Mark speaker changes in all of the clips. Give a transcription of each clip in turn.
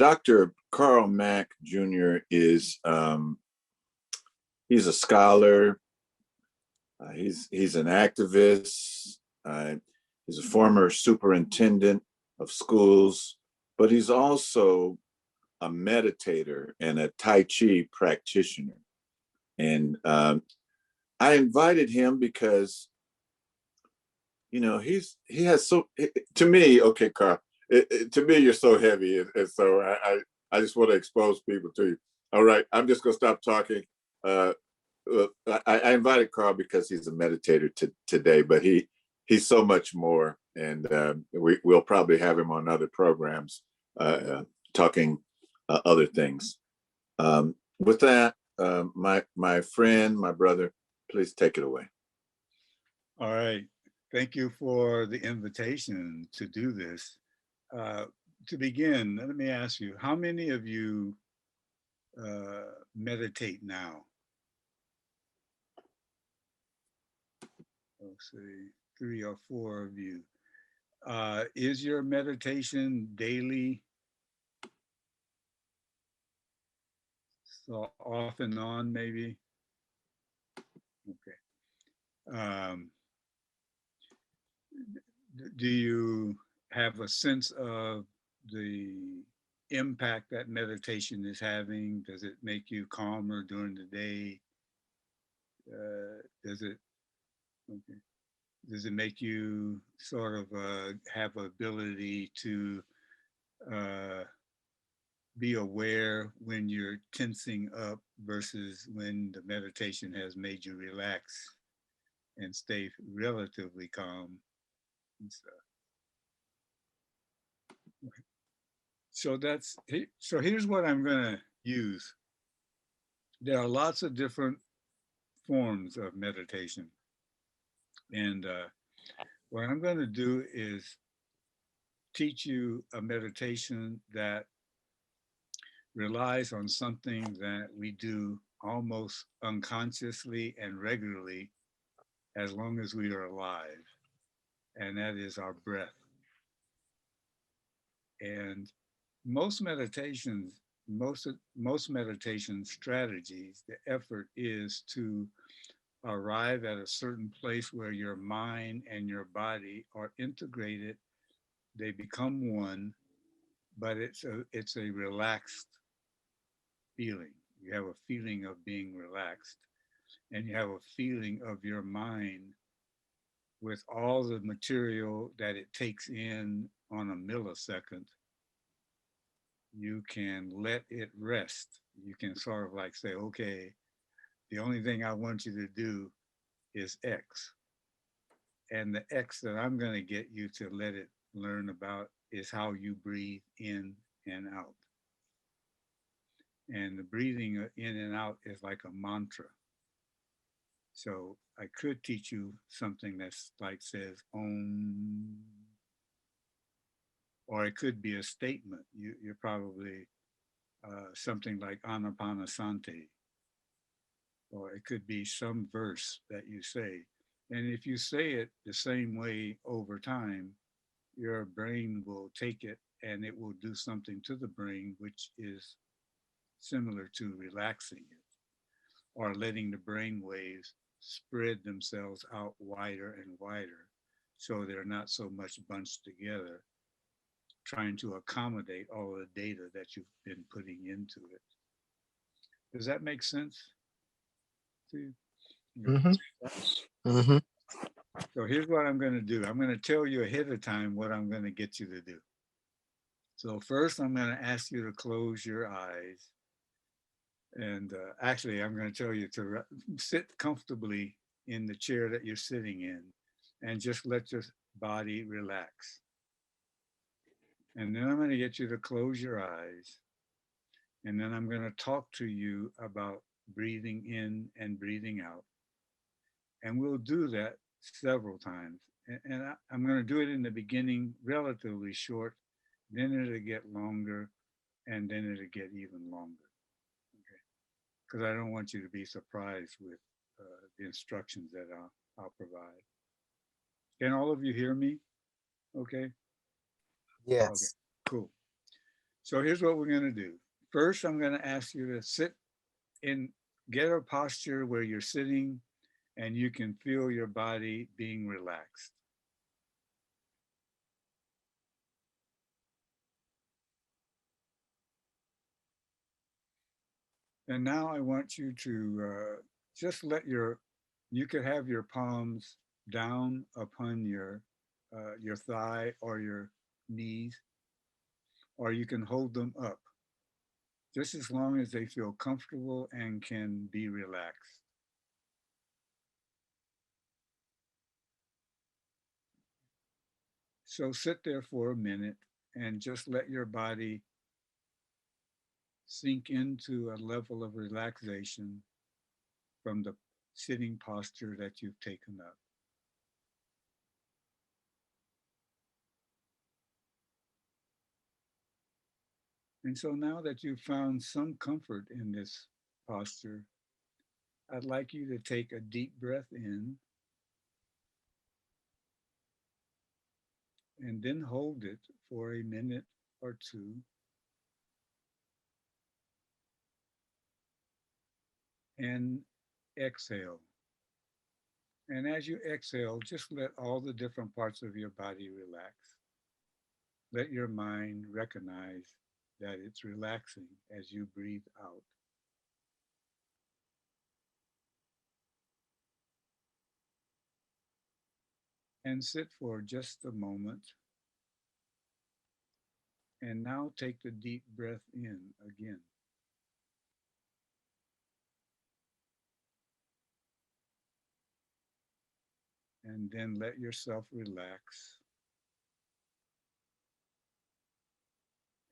Speaker 1: Dr. Carl Mack Jr. is he's a scholar. He's an activist. He's a former superintendent of schools, but he's also a meditator and a Tai Chi practitioner. And I invited him because, you know, he has so, to me, okay, Carl, to me, you're so heavy. And so I just want to expose people to you. All right, I'm just going to stop talking. I invited Carl because he's a meditator today, but he's so much more. And we'll probably have him on other programs talking other things. With that, my friend, my brother, please take it away.
Speaker 2: All right. Thank you for the invitation to do this. To begin, let me ask you, how many of you meditate now? Let's see, 3 or 4 of you. Is your meditation daily? So off and on, maybe? Okay. Do you have a sense of the impact that meditation is having? Does it make you calmer during the day? Does it make you sort of have ability to be aware when you're tensing up versus when the meditation has made you relax and stay relatively calm and stuff? So here's what I'm going to use. There are lots of different forms of meditation. And what I'm going to do is teach you a meditation that relies on something that we do almost unconsciously and regularly as long as we are alive, and that is our breath. And most meditations, most meditation strategies, the effort is to arrive at a certain place where your mind and your body are integrated. They become one, but it's a relaxed feeling. You have a feeling of being relaxed, and you have a feeling of your mind with all the material that it takes in on a millisecond. You can let it rest. You can sort of like say, okay, the only thing I want you to do is X. And the X that I'm going to get you to let it learn about is how you breathe in and out. And the breathing in and out is like a mantra. So I could teach you something that's like says Om, or it could be a statement. You're probably something like Anapanasati, or it could be some verse that you say. And if you say it the same way over time, your brain will take it and it will do something to the brain, which is similar to relaxing it or letting the brain waves spread themselves out wider and wider so they're not so much bunched together, trying to accommodate all the data that you've been putting into it. Does that make sense to you?
Speaker 3: Mm-hmm. Mm-hmm.
Speaker 2: So here's what I'm going to do. I'm going to tell you ahead of time what I'm going to get you to do. So first, I'm going to ask you to close your eyes. And actually, I'm going to tell you to sit comfortably in the chair that you're sitting in and just let your body relax. And then I'm going to get you to close your eyes. And then I'm going to talk to you about breathing in and breathing out. And we'll do that several times. And I'm going to do it in the beginning relatively short, then it'll get longer, and then it'll get even longer. Okay? Because I don't want you to be surprised with the instructions that I'll provide. Can all of you hear me? Okay.
Speaker 3: Yes.
Speaker 2: Okay. Cool. So here's what we're going to do. First, I'm going to ask you to sit in, get a posture where you're sitting and you can feel your body being relaxed. And now I want you to just let you could have your palms down upon your thigh or your knees, or you can hold them up, just as long as they feel comfortable and can be relaxed. So sit there for a minute and just let your body sink into a level of relaxation from the sitting posture that you've taken up. And so now that you've found some comfort in this posture, I'd like you to take a deep breath in and then hold it for a minute or two. And exhale. And as you exhale, just let all the different parts of your body relax. Let your mind recognize that it's relaxing as you breathe out. And sit for just a moment. And now take the deep breath in again. And then let yourself relax.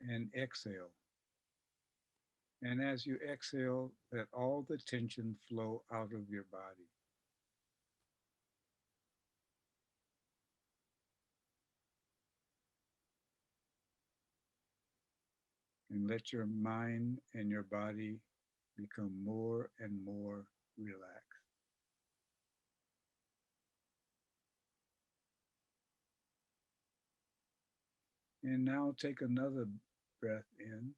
Speaker 2: And exhale. And as you exhale, let all the tension flow out of your body. And let your mind and your body become more and more relaxed. And now take another breath in.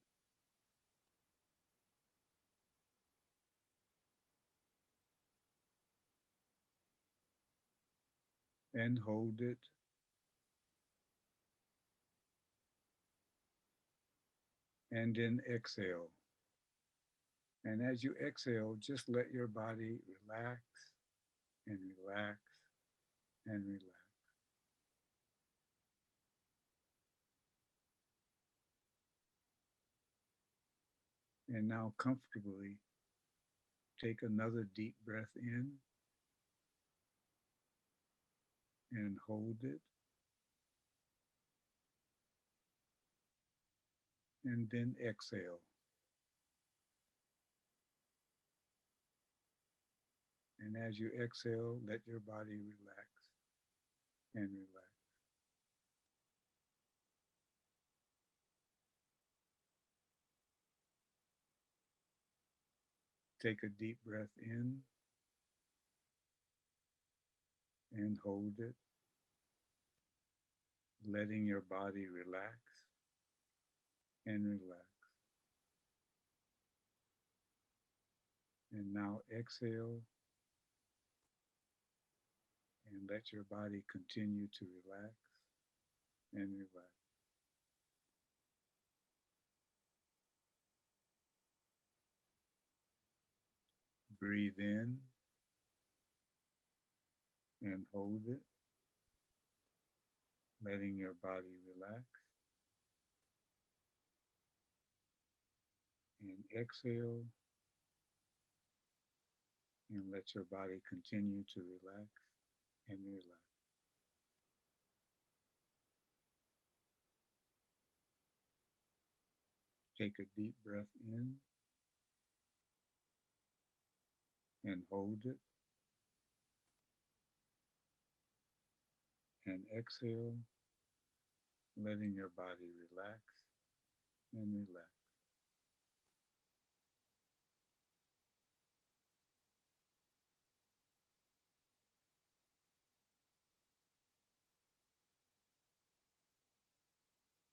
Speaker 2: And hold it. And then exhale. And as you exhale, just let your body relax and relax and relax. And now comfortably take another deep breath in and hold it. And then exhale. And as you exhale, let your body relax and relax. Take a deep breath in and hold it, letting your body relax and relax. And now exhale and let your body continue to relax and relax. Breathe in and hold it, letting your body relax. And exhale and let your body continue to relax and relax. Take a deep breath in and hold it. And exhale, letting your body relax and relax.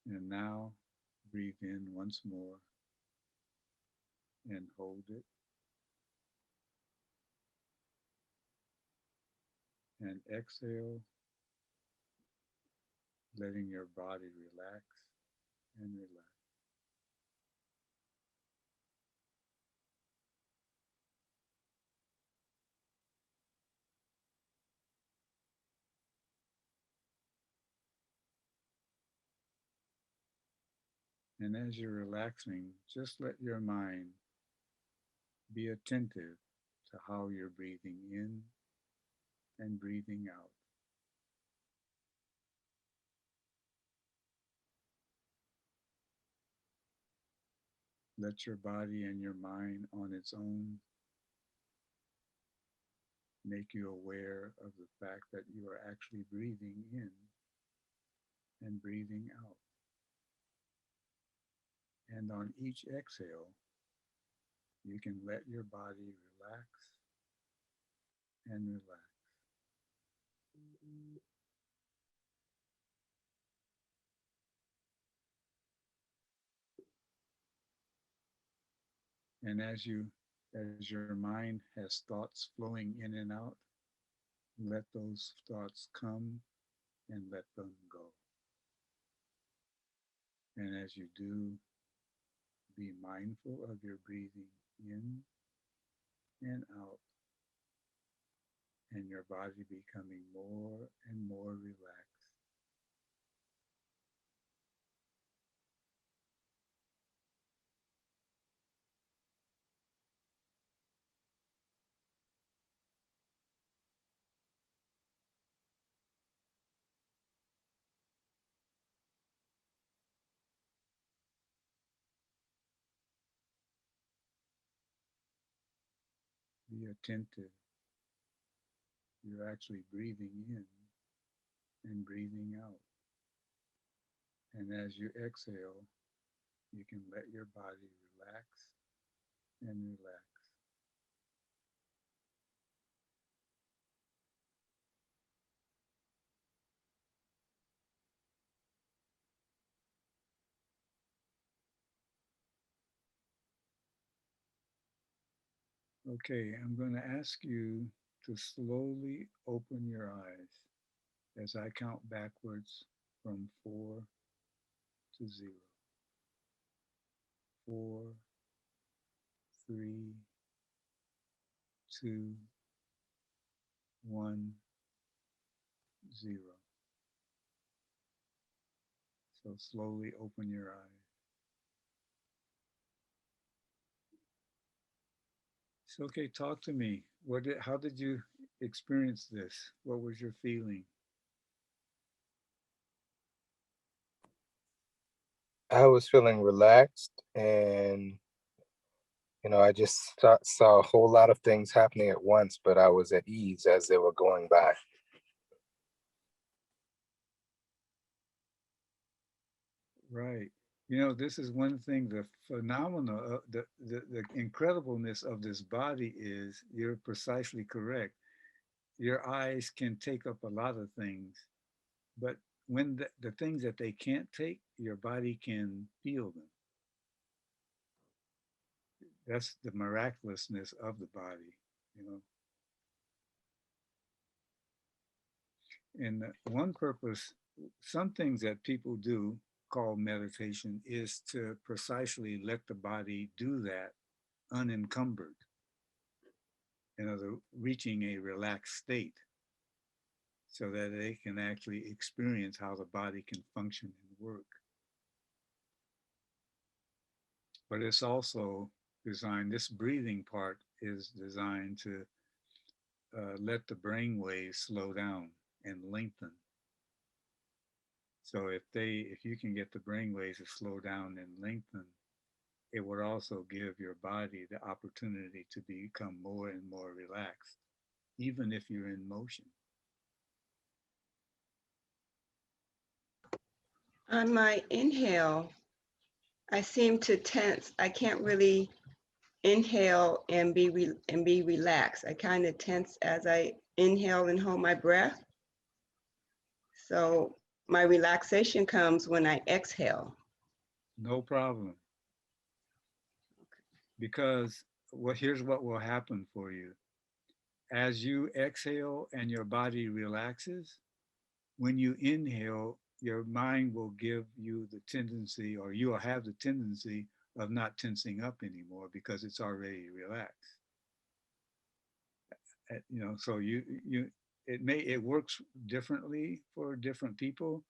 Speaker 2: And now Breathe in once more and hold it. And exhale, letting your body relax and relax. And as you're relaxing, just let your mind be attentive to how you're breathing in and breathing out. Let your body and your mind on its own make you aware of the fact that you are actually breathing in and breathing out. And on each exhale, you can let your body relax and relax. And as your mind has thoughts flowing in and out, let those thoughts come and let them go. And as you do, be mindful of your breathing in and out, and your body becoming more and more relaxed. Be attentive. You're actually breathing in and breathing out. And as you exhale, you can let your body relax and relax. Okay, I'm going to ask you to slowly open your eyes as I count backwards from 4 to 0. 4, 3, 2, 1, 0. So slowly open your eyes. So, okay, talk to me. How did you experience this? What was your feeling?
Speaker 3: I was feeling relaxed, and I just saw a whole lot of things happening at once, but I was at ease as they were going by.
Speaker 2: Right. This is one thing, the phenomena, the incredibleness of this body is, you're precisely correct. Your eyes can take up a lot of things, but when the things that they can't take, your body can feel them. That's the miraculousness of the body, you know. And one purpose, some things that people do call meditation, is to precisely let the body do that unencumbered, reaching a relaxed state so that they can actually experience how the body can function and work. But it's also designed, this breathing part is designed to let the brain waves slow down and lengthen. So if you can get the brain waves to slow down and lengthen, it would also give your body the opportunity to become more and more relaxed, even if you're in motion.
Speaker 4: On my inhale, I seem to tense. I can't really inhale and be relaxed. I kind of tense as I inhale and hold my breath. So my relaxation comes when I exhale.
Speaker 2: No problem. Because here's what will happen for you. As you exhale and your body relaxes, when you inhale, your mind will give you the tendency, or you will have the tendency of not tensing up anymore because it's already relaxed. So it works differently for different people,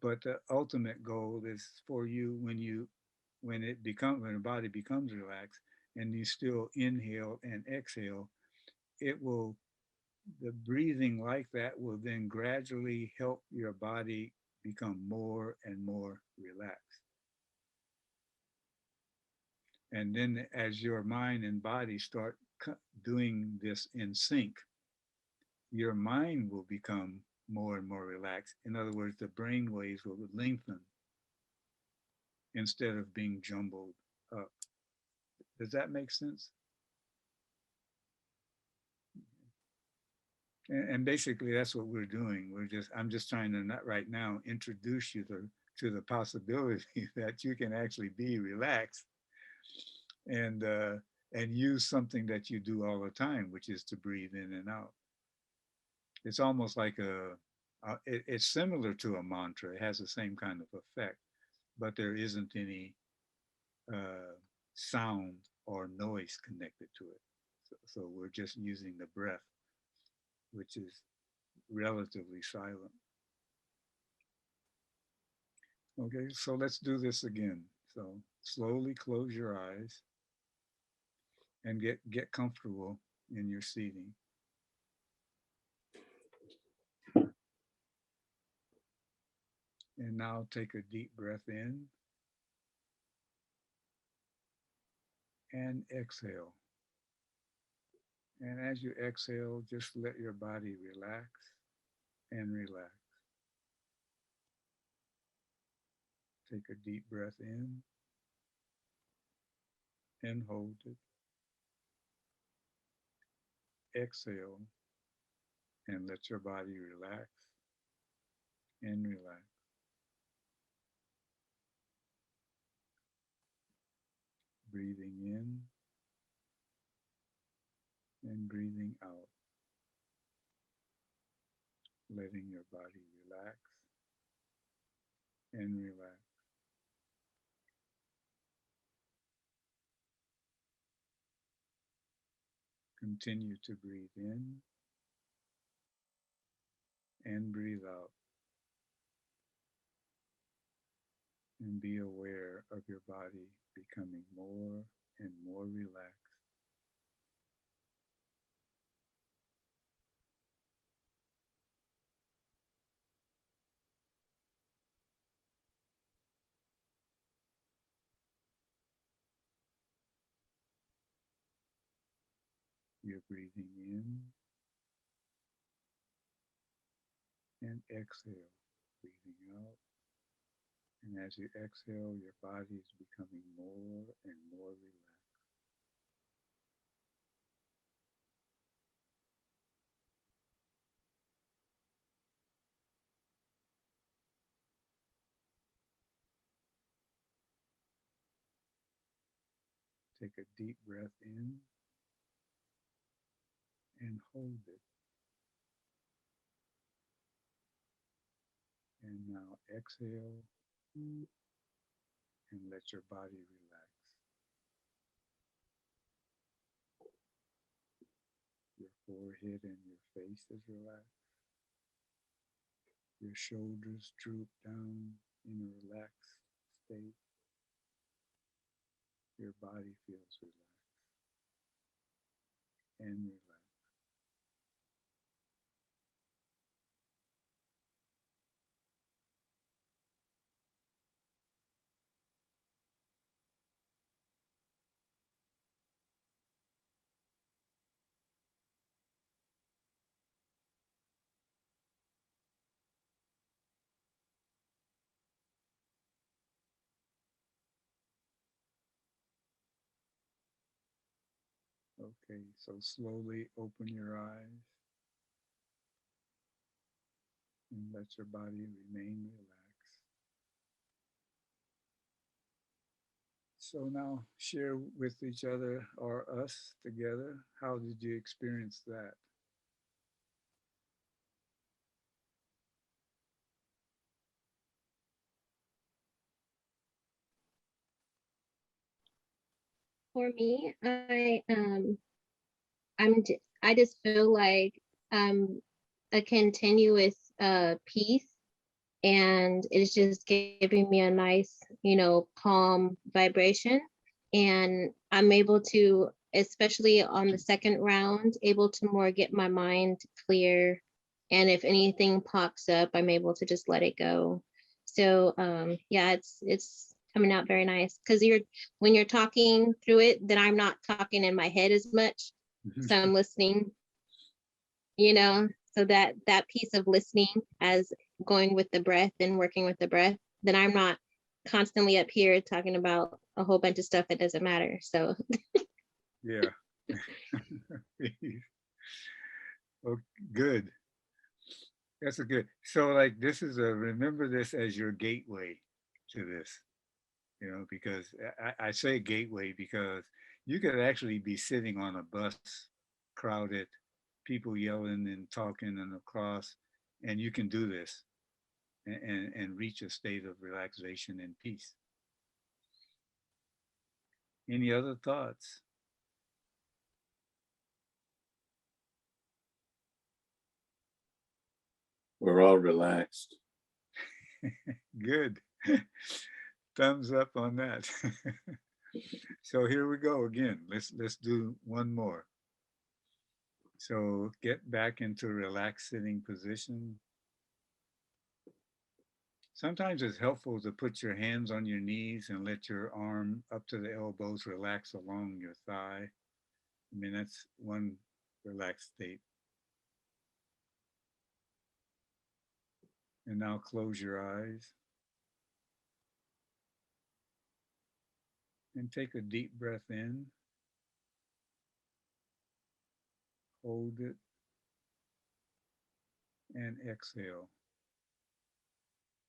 Speaker 2: but the ultimate goal is for you when the body becomes relaxed and you still inhale and exhale, it will the breathing like that will then gradually help your body become more and more relaxed. And then as your mind and body start doing this in sync, your mind will become more and more relaxed. In other words, the brain waves will lengthen instead of being jumbled up. Does that make sense? And basically, that's what we're doing. I'm just trying to not right now introduce you to the possibility that you can actually be relaxed and uh, and use something that you do all the time, which is to breathe in and out. It's almost like it's similar to a mantra. It has the same kind of effect, but there isn't any uh, sound or noise connected to it. So we're just using the breath, which is relatively silent. Okay, so let's do this again. So slowly close your eyes and get comfortable in your seating. And now take a deep breath in and exhale. And as you exhale, just let your body relax and relax. Take a deep breath in and hold it. Exhale and let your body relax and relax. Breathing in and breathing out. Letting your body relax and relax. Continue to breathe in and breathe out. And be aware of your body becoming more and more relaxed. You're breathing in and exhale, breathing out. And as you exhale, your body is becoming more and more relaxed. Take a deep breath in and hold it. And now exhale and let your body relax. Your forehead and your face is relaxed. Your shoulders droop down in a relaxed state. Your body feels relaxed and relaxed. Okay, so slowly open your eyes and let your body remain relaxed. So now share with each other or us together. How did you experience that?
Speaker 5: For me, I just feel like a continuous peace, and it's just giving me a nice, calm vibration. And I'm able to, especially on the second round, able to more get my mind clear. And if anything pops up, I'm able to just let it go. So yeah, it's coming out very nice, because when you're talking through it, then I'm not talking in my head as much. So I'm listening, you know, so that piece of listening as going with the breath and working with the breath, then I'm not constantly up here talking about a whole bunch of stuff that doesn't matter. So
Speaker 2: Yeah. Oh, good. That's a good. So like this is a, remember this as your gateway to this, because I say gateway because you could actually be sitting on a bus, crowded, people yelling and talking and across, and you can do this and reach a state of relaxation and peace. Any other thoughts?
Speaker 1: We're all relaxed.
Speaker 2: Good. Thumbs up on that. So here we go again. Let's do one more. So get back into relaxed sitting position. Sometimes it's helpful to put your hands on your knees and let your arm up to the elbows relax along your thigh. I mean, that's one relaxed state. And now close your eyes and take a deep breath in, hold it, and exhale.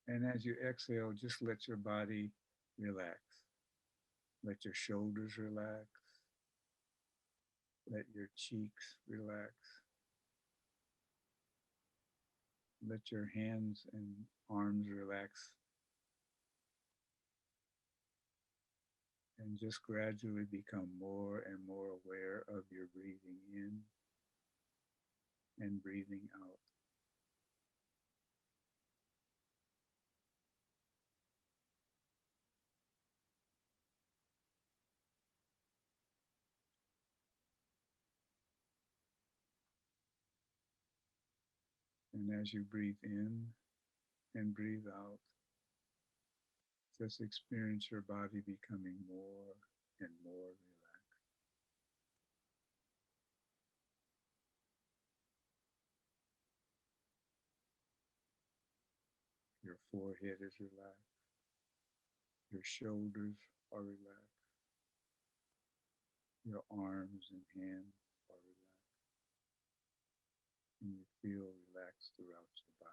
Speaker 2: And as you exhale, just let your body relax. Let your shoulders relax. Let your cheeks relax. Let your hands and arms relax. And just gradually become more and more aware of your breathing in and breathing out. And as you breathe in and breathe out, just experience your body becoming more and more relaxed. Your forehead is relaxed. Your shoulders are relaxed. Your arms and hands are relaxed. And you feel relaxed throughout your body.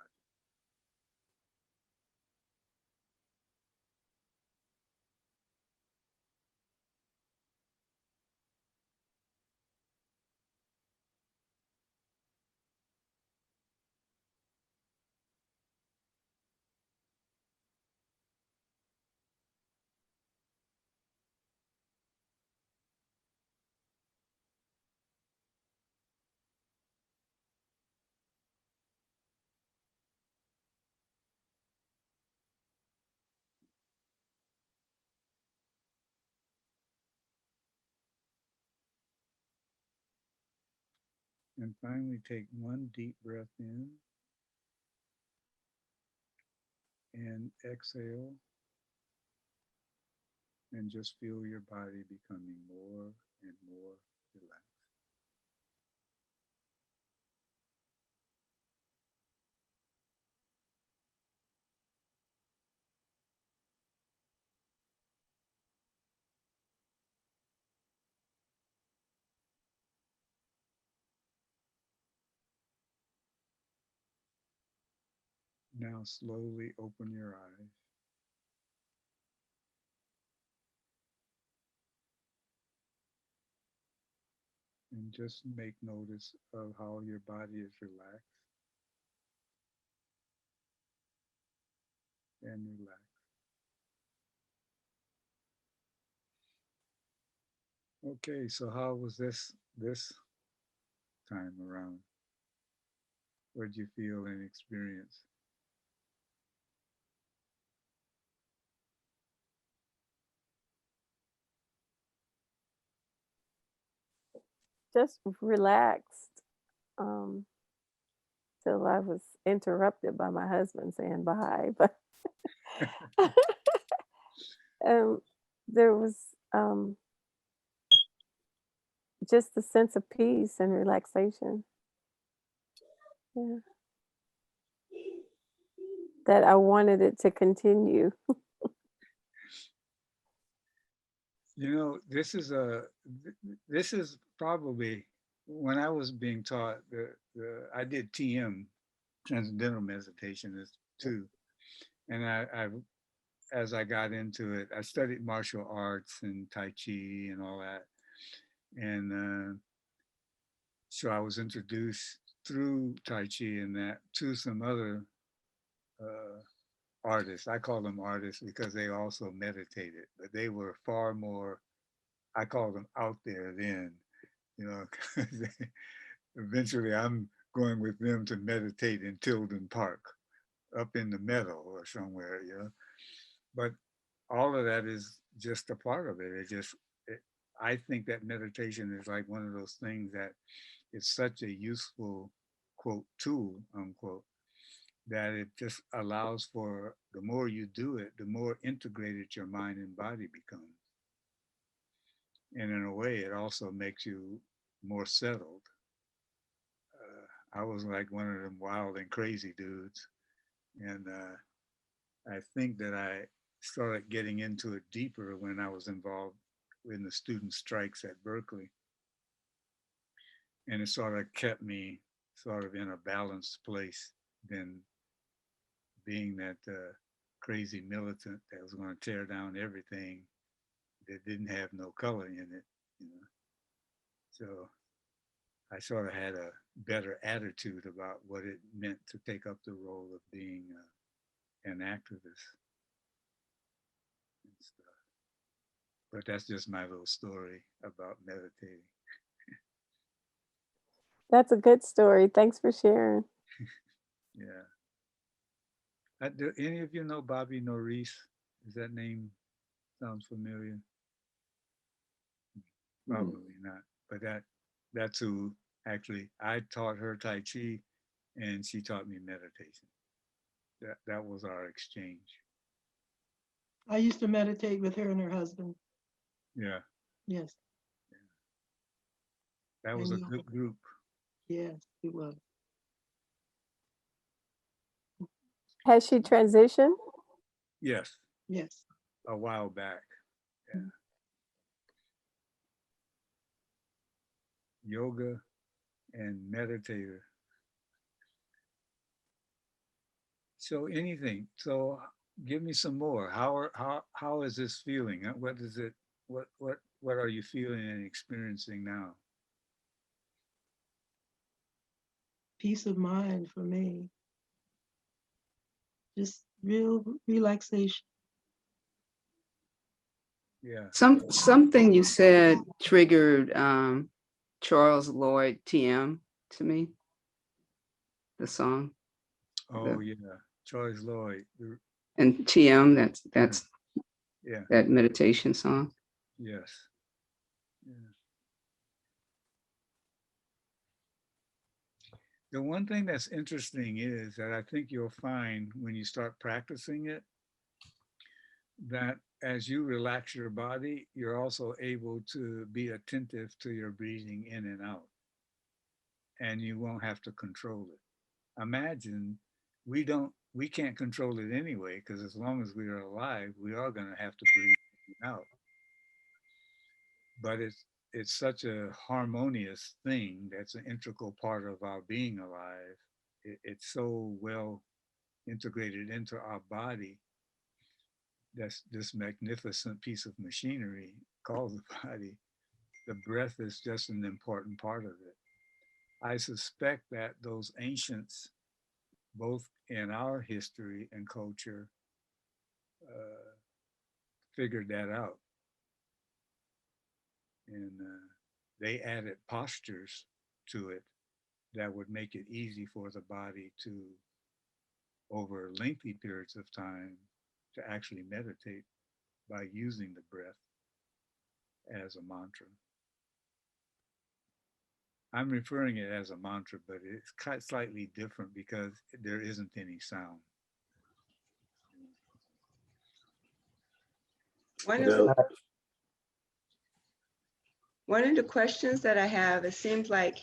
Speaker 2: And finally, take one deep breath in and exhale, and just feel your body becoming more and more relaxed. Now slowly open your eyes And just make notice of how your body is relaxed and relaxed. Okay, so how was this time around? What did you feel and experience?
Speaker 6: Just relaxed um, till I was interrupted by my husband saying bye. But um, there was um, just a sense of peace and relaxation. Yeah. That I wanted it to continue.
Speaker 2: You know, this is probably when I was being taught I did TM, transcendental meditation is too, and I as I got into it, I studied martial arts and Tai Chi and all that, and so I was introduced through Tai Chi and that to some other uh, artists. I call them artists because they also meditated, but they were far more. I call them out there then, you know. 'Cause eventually, I'm going with them to meditate in Tilden Park, up in the meadow or somewhere, you know. But all of that is just a part of it. It, I think that meditation is like one of those things that it's such a useful quote tool unquote that it just allows for the more you do it, the more integrated your mind and body becomes. And in a way, it also makes you more settled. I was like one of them wild and crazy dudes. And I think that I started getting into it deeper when I was involved in the student strikes at Berkeley. And it sort of kept me sort of in a balanced place than being that crazy militant that was going to tear down everything that didn't have no color in it, you know. So I sort of had a better attitude about what it meant to take up the role of being an activist and stuff. But that's just my little story about meditating.
Speaker 6: That's a good story. Thanks for sharing.
Speaker 2: Yeah. Do any of you know Bobby Norris? Does that name sounds familiar? Probably not. But that's who actually I taught her Tai Chi and she taught me meditation. That was our exchange.
Speaker 7: I used to meditate with her and her husband.
Speaker 2: Yeah.
Speaker 7: Yes.
Speaker 2: That was a good group.
Speaker 7: Yes, it was.
Speaker 6: Has she transitioned?
Speaker 2: Yes.
Speaker 7: Yes.
Speaker 2: A while back. Yeah. Yoga and meditator. So anything. So give me some more. How is this feeling? What is it? What are you feeling and experiencing now?
Speaker 7: Peace of mind for me. Just real relaxation.
Speaker 2: Yeah.
Speaker 8: Something you said triggered Charles Lloyd TM to me, the song.
Speaker 2: Oh yeah. Charles Lloyd.
Speaker 8: And TM, that's
Speaker 2: Yeah.
Speaker 8: that meditation song.
Speaker 2: Yes. Yeah. The one thing that's interesting is that I think you'll find when you start practicing it, that as you relax your body, you're also able to be attentive to your breathing in and out, and you won't have to control it. Imagine we can't control it anyway, because as long as we are alive, we are going to have to breathe in and out. But it's such a harmonious thing that's an integral part of our being alive. It's so well integrated into our body. That's this magnificent piece of machinery called the body the breath is just an important part of it. I suspect that those ancients, both in our history and culture, figured that out. And they added postures to it that would make it easy for the body to, over lengthy periods of time, to actually meditate by using the breath as a mantra. I'm referring it as a mantra, but it's slightly different because there isn't any sound.
Speaker 4: One of,
Speaker 1: Well,
Speaker 4: one of the questions that I have, it seems like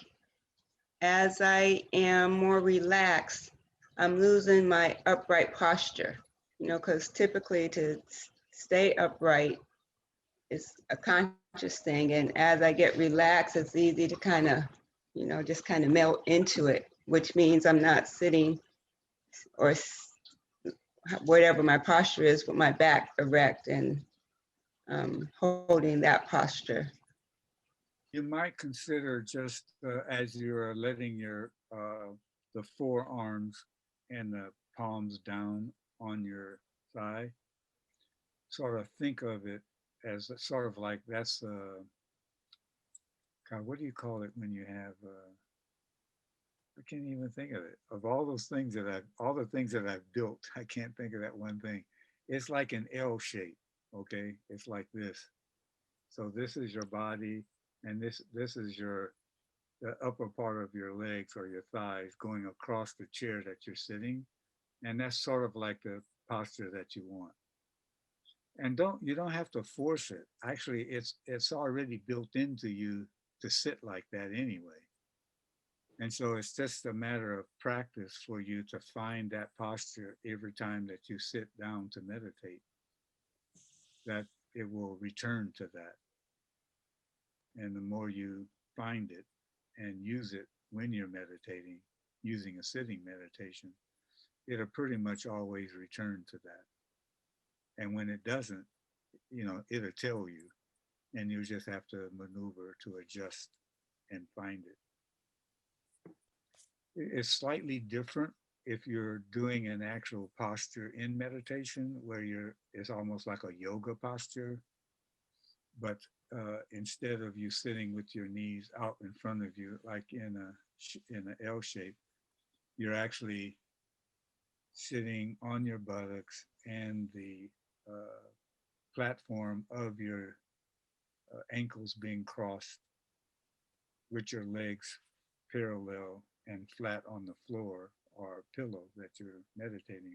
Speaker 4: as I am more relaxed, I'm losing my upright posture, you know, because typically to stay upright is a conscious thing. And as I get relaxed, it's easy to kind of, you know, just kind of melt into it, which means I'm not sitting or whatever my posture is with my back erect and holding that posture.
Speaker 2: You might consider just as you're letting your the forearms and the palms down on your thigh, sort of think of it as sort of like that's God, what do you call it when you have I can't even think of it. Of all those things that all the things that I've built, I can't think of that one thing. It's like an L shape, okay? It's like this. So this is your body, and this is the upper part of your legs or your thighs going across the chair that you're sitting, and that's sort of like the posture that you want. And you don't have to force it. Actually, it's already built into you to sit like that anyway. And so it's just a matter of practice for you to find that posture every time that you sit down to meditate, that it will return to that. And the more you find it and use it when you're meditating, using a sitting meditation, it'll pretty much always return to that. And when it doesn't, you know, it'll tell you, and you just have to maneuver to adjust and find it. It's slightly different if you're doing an actual posture in meditation where it's almost like a yoga posture, but instead of you sitting with your knees out in front of you like in an L shape, you're actually sitting on your buttocks and the platform of your ankles being crossed with your legs parallel and flat on the floor or pillow that you're meditating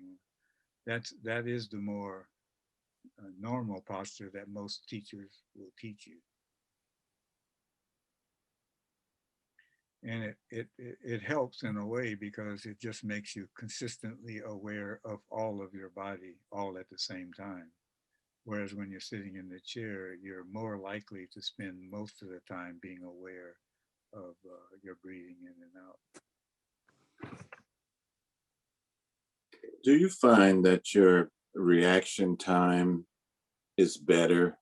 Speaker 2: on. That is the more normal posture that most teachers will teach you. And it helps in a way because it just makes you consistently aware of all of your body all at the same time. Whereas when you're sitting in the chair, you're more likely to spend most of the time being aware of your breathing in and out.
Speaker 1: do you find that your reaction time is better?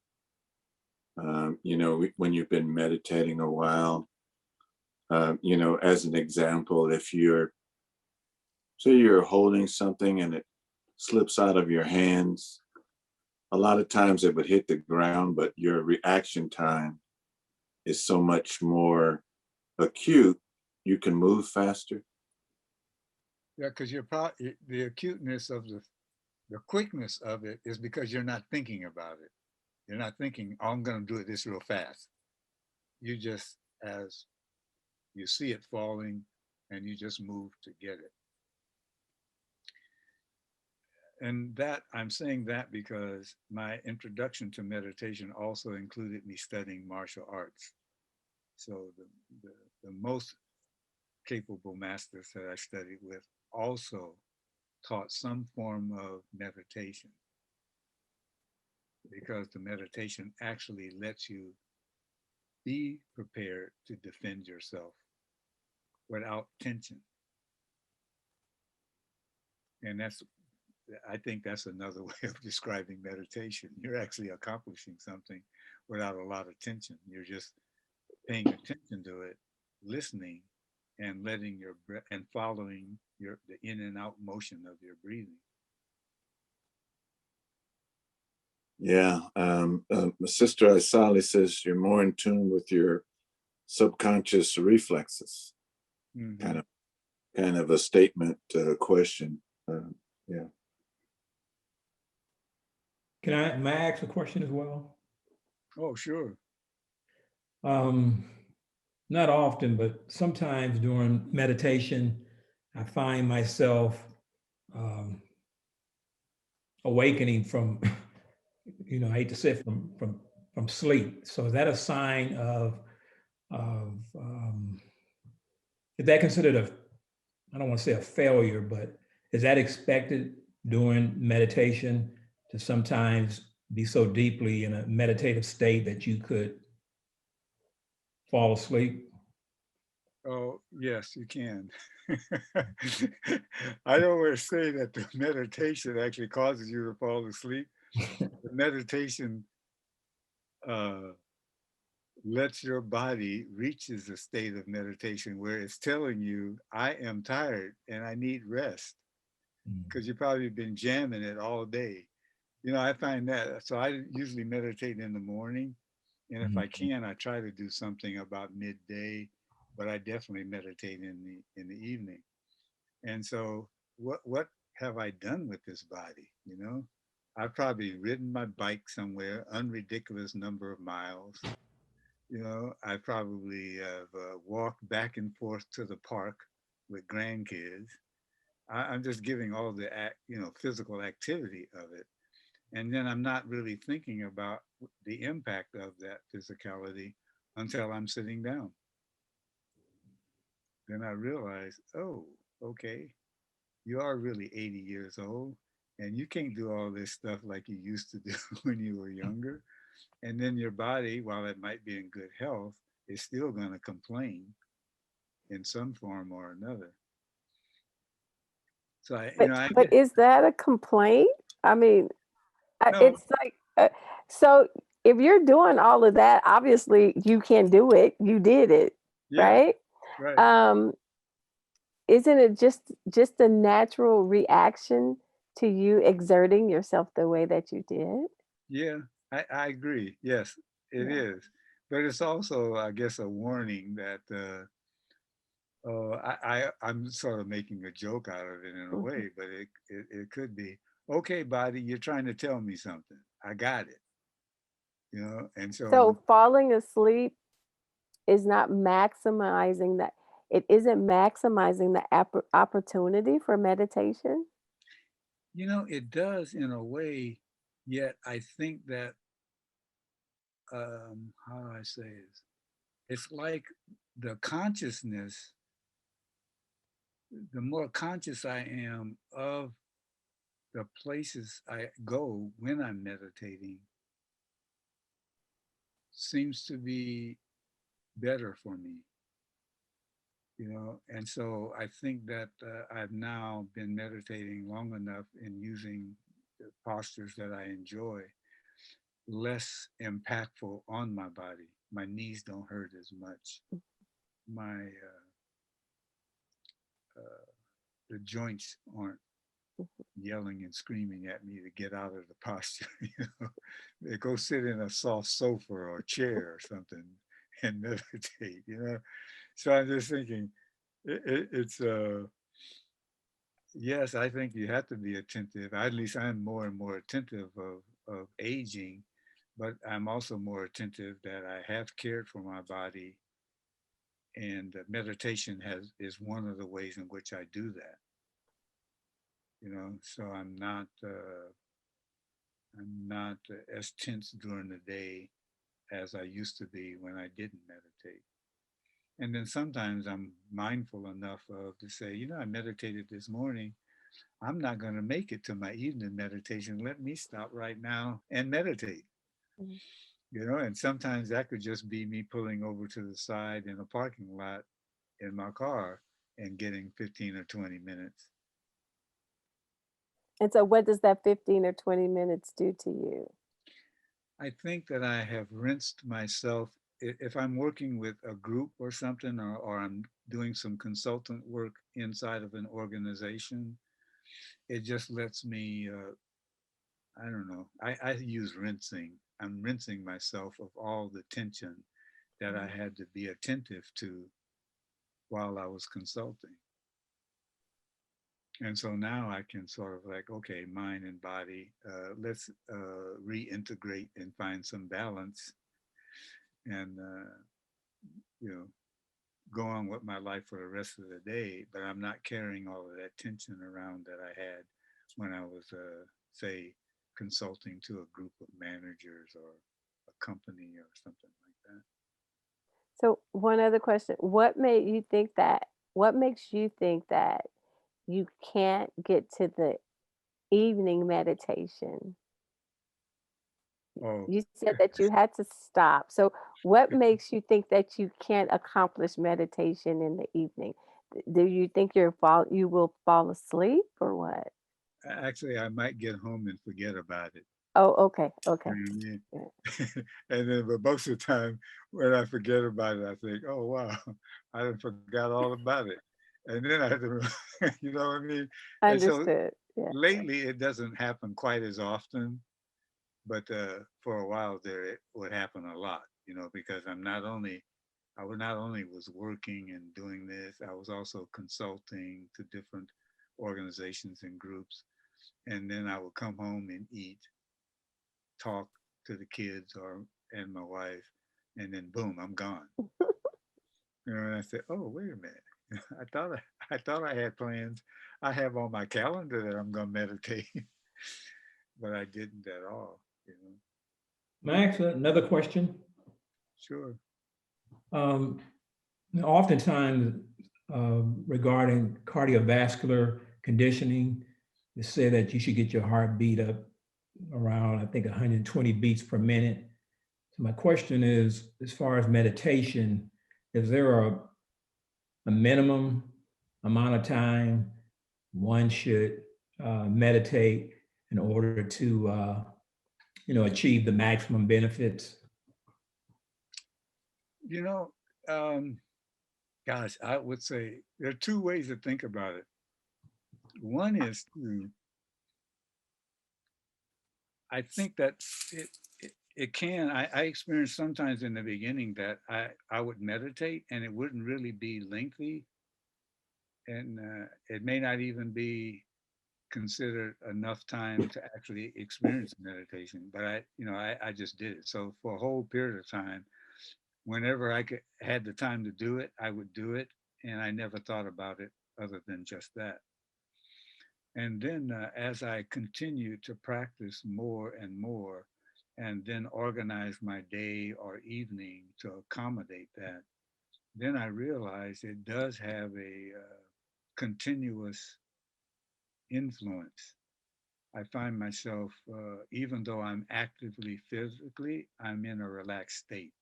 Speaker 1: You know, when you've been meditating a while, you know, as an example, if say you're holding something and it slips out of your hands, a lot of times it would hit the ground, but your reaction time is so much more acute, you can move faster.
Speaker 2: Yeah, because the acuteness of the quickness of it is because you're not thinking about it. You're not thinking, oh, I'm going to do this real fast. You just, as you see it falling, and you just move to get it. And that, I'm saying that because my introduction to meditation also included me studying martial arts. So the most capable masters that I studied with also taught some form of meditation, because the meditation actually lets you be prepared to defend yourself without tension. And I think that's another way of describing meditation. You're actually accomplishing something without a lot of tension. You're just paying attention to it, listening, and letting your breath and following the in and out motion of your breathing.
Speaker 1: Yeah. My sister Isali says you're more in tune with your subconscious reflexes.
Speaker 2: Mhm.
Speaker 1: Kind of a statement question. Yeah.
Speaker 9: May I ask a question as well?
Speaker 2: Oh, sure.
Speaker 9: Not often, but sometimes during meditation, I find myself awakening from, I hate to say it, from sleep. So is that a sign of is that considered I don't want to say a failure, but is that expected during meditation to sometimes be so deeply in a meditative state that you could fall asleep?
Speaker 2: Oh, yes, you can. I don't want to say that the meditation actually causes you to fall asleep. The meditation uh, lets your body reaches a state of meditation where it's telling you, I am tired and I need rest, because you've probably been jamming it all day. I find that. So I usually meditate in the morning. And if I can, I try to do something about midday, but I definitely meditate in the evening. And so what have I done with this body? I've probably ridden my bike somewhere, unridiculous number of miles. I probably have walked back and forth to the park with grandkids. I'm just giving all the physical activity of it. And then I'm not really thinking about the impact of that physicality until I'm sitting down. Then I realize, oh, okay, you are really 80 years old and you can't do all this stuff like you used to do when you were younger. And then your body, while it might be in good health, is still going to complain in some form or another. So
Speaker 6: But is that a complaint? I mean,
Speaker 2: no,
Speaker 6: it's like, so if you're doing all of that, obviously you can do it. You did it,
Speaker 2: yeah,
Speaker 6: right?
Speaker 2: right.
Speaker 6: Um, isn't it just a natural reaction to you exerting yourself the way that you did?
Speaker 2: Yeah, I agree. Yes, it
Speaker 6: Yeah.
Speaker 2: is. But it's also, I guess, a warning that I'm sort of making a joke out of it in a
Speaker 6: Mhm.
Speaker 2: way, but it could be, okay, body, you're trying to tell me something. I got it. And so
Speaker 6: So falling asleep is not maximizing that. It isn't maximizing the opportunity for meditation.
Speaker 2: it does in a way, yet I think that how do I say this? It's like the consciousness, the more conscious I am of the places I go when I'm meditating, seems to be better for me. And so I think that I've now been meditating long enough and using the postures that I enjoy, less impactful on my body. My knees don't hurt as much. My the joints aren't yelling and screaming at me to get out of the posture. They go sit in a soft sofa or chair or something and meditate. So I'm just thinking, it's yes, I think you have to be attentive. At least I'm more and more attentive of aging, but I'm also more attentive that I have cared for my body, and meditation is one of the ways in which I do that. So I'm not as tense during the day as I used to be when I didn't meditate. And then sometimes I'm mindful enough of to say, I meditated this morning. I'm not going to make it to my evening meditation. Let me stop right now and meditate.
Speaker 6: Mhm.
Speaker 2: And sometimes that could just be me pulling over to the side in a parking lot in my car and getting 15 or 20 minutes.
Speaker 6: And so what does that 15 or 20 minutes do to you?
Speaker 2: I think that I have rinsed myself if I'm working with a group or something, or I'm doing some consultant work inside of an organization, it just lets me, I don't know, I use rinsing. I'm rinsing myself of all the tension that I had to be attentive to while I was consulting. And so now I can sort of like, okay, mind and body, let's reintegrate and find some balance and, you know, go on with my life for the rest of the day, but I'm not carrying all of that tension around that I had when I was, say, consulting to a group of managers or a company or something like that.
Speaker 6: So one other question, what made you think that, what makes you think that you can't get to the evening meditation?
Speaker 2: Oh,
Speaker 6: You said that you had to stop. So what makes you think that you can't accomplish meditation in the evening? Do you think you will fall asleep or what?
Speaker 2: actually, I might get home and forget about it.
Speaker 6: Oh, okay, okay.
Speaker 2: You know what I mean?
Speaker 6: Yeah.
Speaker 2: And then, but most of the time, when I forget about it, I think, "Oh wow, I done forgot all about it," and then I had to, you know what I mean? And so
Speaker 6: Understood. Yeah.
Speaker 2: lately, it doesn't happen quite as often, but for a while there, it would happen a lot. You know, because I was not only was working and doing this, I was also consulting to different organizations and groups, and then I would come home and eat, talk to the kids or and my wife, and then boom, I'm gone. You know, and I said, "Oh, wait a minute. I thought I had plans. I have on my calendar that I'm gonna meditate, but I didn't at all." You know.
Speaker 9: Max, another question.
Speaker 2: Sure.
Speaker 9: Um, Oftentimes, regarding cardiovascular conditioning, they say that you should get your heart beat up around, I think, 120 beats per minute. So my question is, as far as meditation, is there a minimum amount of time one should meditate in order to, achieve the maximum benefits?
Speaker 2: You know, um, gosh, I would say there are two ways to think about it. One is to, I think that it can, I experienced sometimes in the beginning that I would meditate and it wouldn't really be lengthy. And it may not even be considered enough time to actually experience meditation, but I just did it. So for a whole period of time, whenever had the time to do it, I would do it. And I never thought about it other than just that. And then as I continued to practice more and more, and then organize my day or evening to accommodate that, then I realized it does have a continuous influence. I find myself, even though I'm actively physically, I'm in a relaxed state.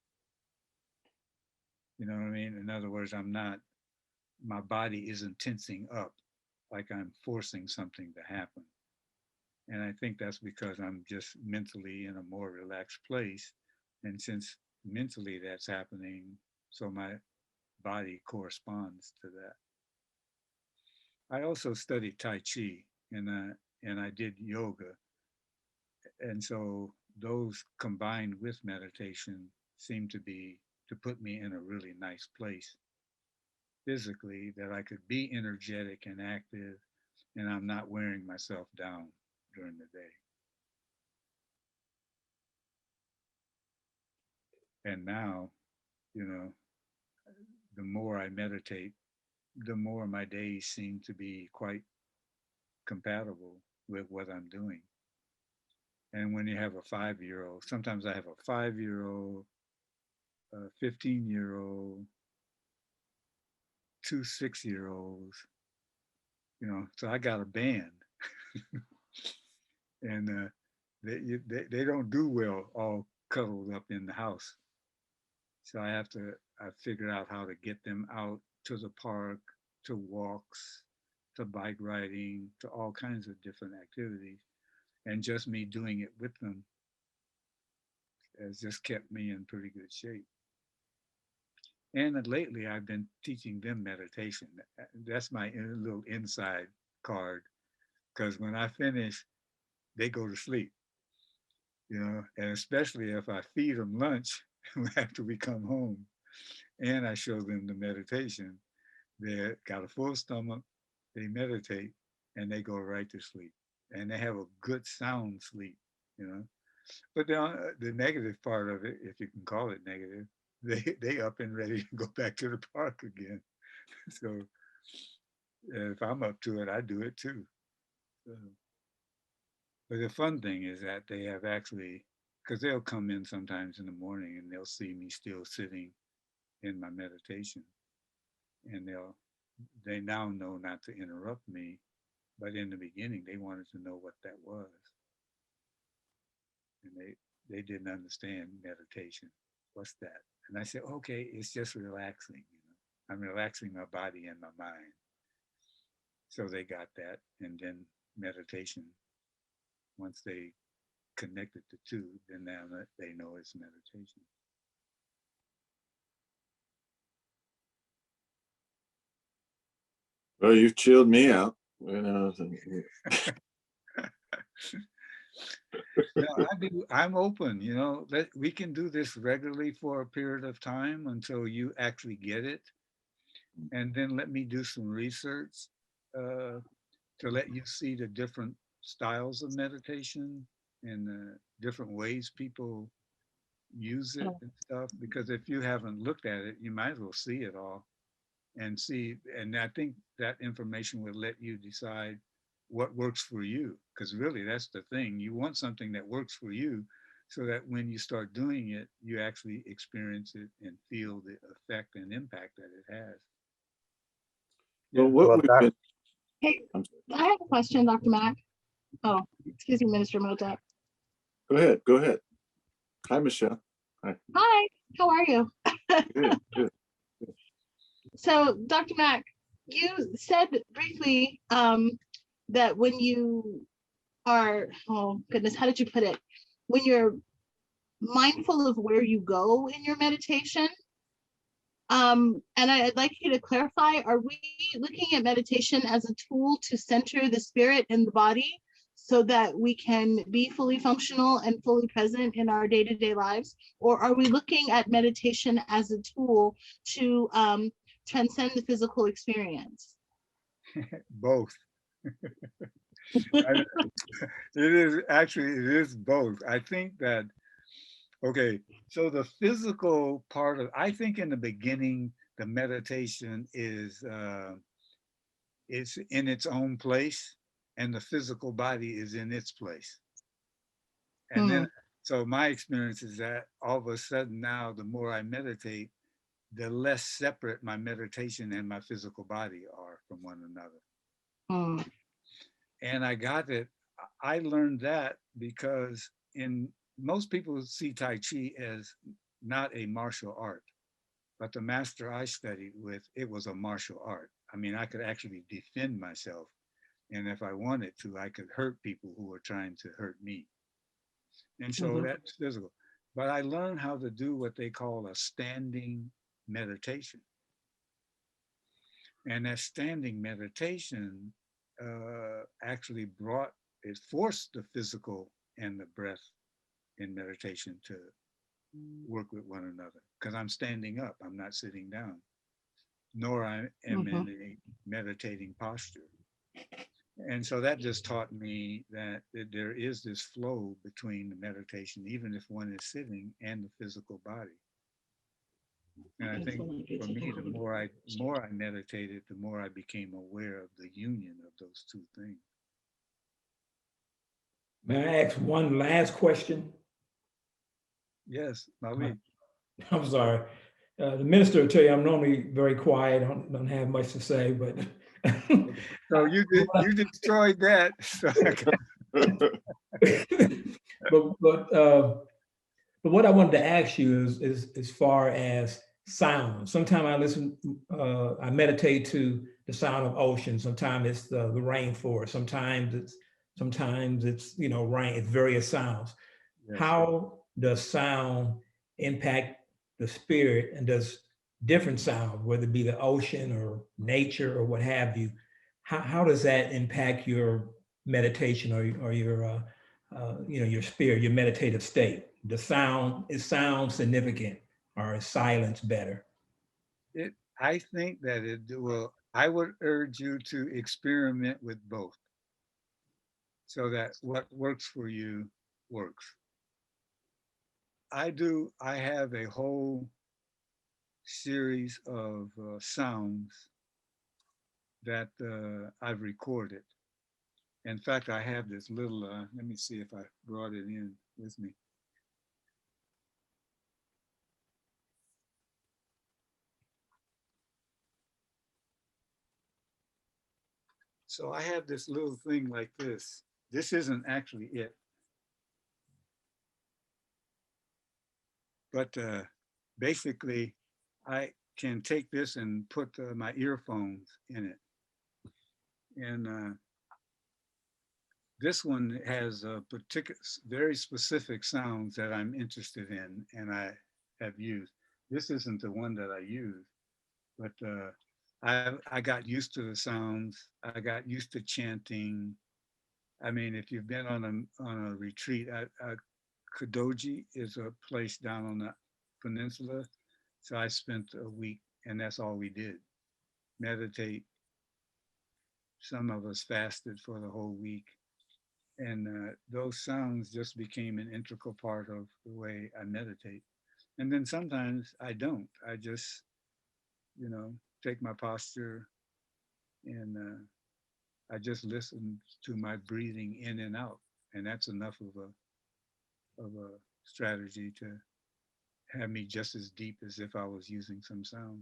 Speaker 2: You know what I mean? In other words, my body isn't tensing up like I'm forcing something to happen. And I think that's because I'm just mentally in a more relaxed place. And since mentally that's happening, so my body corresponds to that. I also studied Tai Chi and I did yoga. And so those combined with meditation seem to put me in a really nice place physically, that I could be energetic and active and I'm not wearing myself down during the day. And now, you know, the more I meditate, the more my days seem to be quite compatible with what I'm doing. And when you have a 5-year old, sometimes I have a 5-year old, a 15-year old, 2 6-year olds, so I got a band. And they don't do well all cuddled up in the house. So I figured out how to get them out to the park, to walks, to bike riding, to all kinds of different activities. And just me doing it with them has just kept me in pretty good shape. And lately I've been teaching them meditation. That's my little inside card, because when I finish, they go to sleep, and especially if I feed them lunch after we come home and I show them the meditation, they got a full stomach, they meditate, and they go right to sleep. And they have a good sound sleep, you know. But the negative part of it, if you can call it negative, they up and ready to go back to the park again. So if I'm up to it, I do it too. So, but the fun thing is that they have actually, because they'll come in sometimes in the morning and they'll see me still sitting in my meditation, and they now know not to interrupt me. But in the beginning, they wanted to know what that was, and they didn't understand meditation. What's that? And I said, okay, it's just relaxing. I'm relaxing my body and my mind. So they got that, and then meditation. Once they connected the two, then now they know it's meditation.
Speaker 1: Well, you've chilled me out.
Speaker 2: I'm open, we can do this regularly for a period of time until you actually get it. And then let me do some research to let you see the different styles of meditation and the different ways people use it and stuff. Because if you haven't looked at it, you might as well see it all and see. And I think that information would let you decide what works for you. Because really, that's the thing. You want something that works for you so that when you start doing it, you actually experience it and feel the effect and impact that it has.
Speaker 1: Well, what
Speaker 3: Well,
Speaker 1: we've been,
Speaker 10: Hey, I have a question, Dr. Mack. Oh, excuse me, Minister Motek.
Speaker 1: go ahead. Hi, Michelle. Hi.
Speaker 10: Hi, how are you?
Speaker 1: Good, good.
Speaker 10: So, Dr. Mack, you said briefly that when you are, oh goodness, how did you put it? When you're mindful of where you go in your meditation, and I'd like you to clarify, are we looking at meditation as a tool to center the spirit and the body so that we can be fully functional and fully present in our day-to-day lives? Or are we looking at meditation as a tool to transcend the physical experience?
Speaker 2: Both. It is both. I think that, okay, so the physical part of, I think in the beginning, the meditation is it's in its own place and the physical body is in its place. And then, so my experience is that all of a sudden now, the more I meditate, the less separate my meditation and my physical body are from one another. And I learned that because most people see Tai Chi as not a martial art, but the master I studied with, it was a martial art. I mean, I could actually defend myself. And if I wanted to, I could hurt people who were trying to hurt me. And so that's physical. But I learned how to do what they call a standing meditation. And that standing meditation actually forced the physical and the breath in meditation to work with one another. Because I'm standing up, I'm not sitting down, nor I am in a meditating posture. And so that just taught me that there is this flow between the meditation, even if one is sitting, and the physical body. And I think for me, the more I meditated, the more I became aware of the union of those two things.
Speaker 9: May I ask one last question?
Speaker 2: Yes, Malik.
Speaker 9: I'm sorry. The minister will tell you I'm normally very quiet, don't have much to say, but.
Speaker 2: So you destroyed that.
Speaker 9: But what I wanted to ask you is as far as sound. Sometimes I meditate to the sound of ocean. Sometimes it's the rainforest. Sometimes it's rain. It's various sounds. Yes. How does sound impact the spirit, and does different sounds, whether it be the ocean or nature or what have you, how does that impact your meditation or your, your spirit, your meditative state? The sound, is sound significant or is silence better?
Speaker 2: I think that I would urge you to experiment with both so that what works for you works. I have a whole series of sounds that I've recorded. In fact, I have this little, let me see if I brought it in with me. So I have this little thing like this. This isn't actually it. But basically, I can take this and put my earphones in it. And this one has a particular, very specific sounds that I'm interested in and I have used. This isn't the one that I use, but I got used to the sounds. I got used to chanting. I mean, if you've been on a retreat, Kadoji is a place down on the peninsula. So I spent a week and that's all we did. Meditate. Some of us fasted for the whole week. And those sounds just became an integral part of the way I meditate. And then sometimes I don't. I just, take my posture and I just listen to my breathing in and out. And that's enough of a strategy to have me just as deep as if I was using some sound.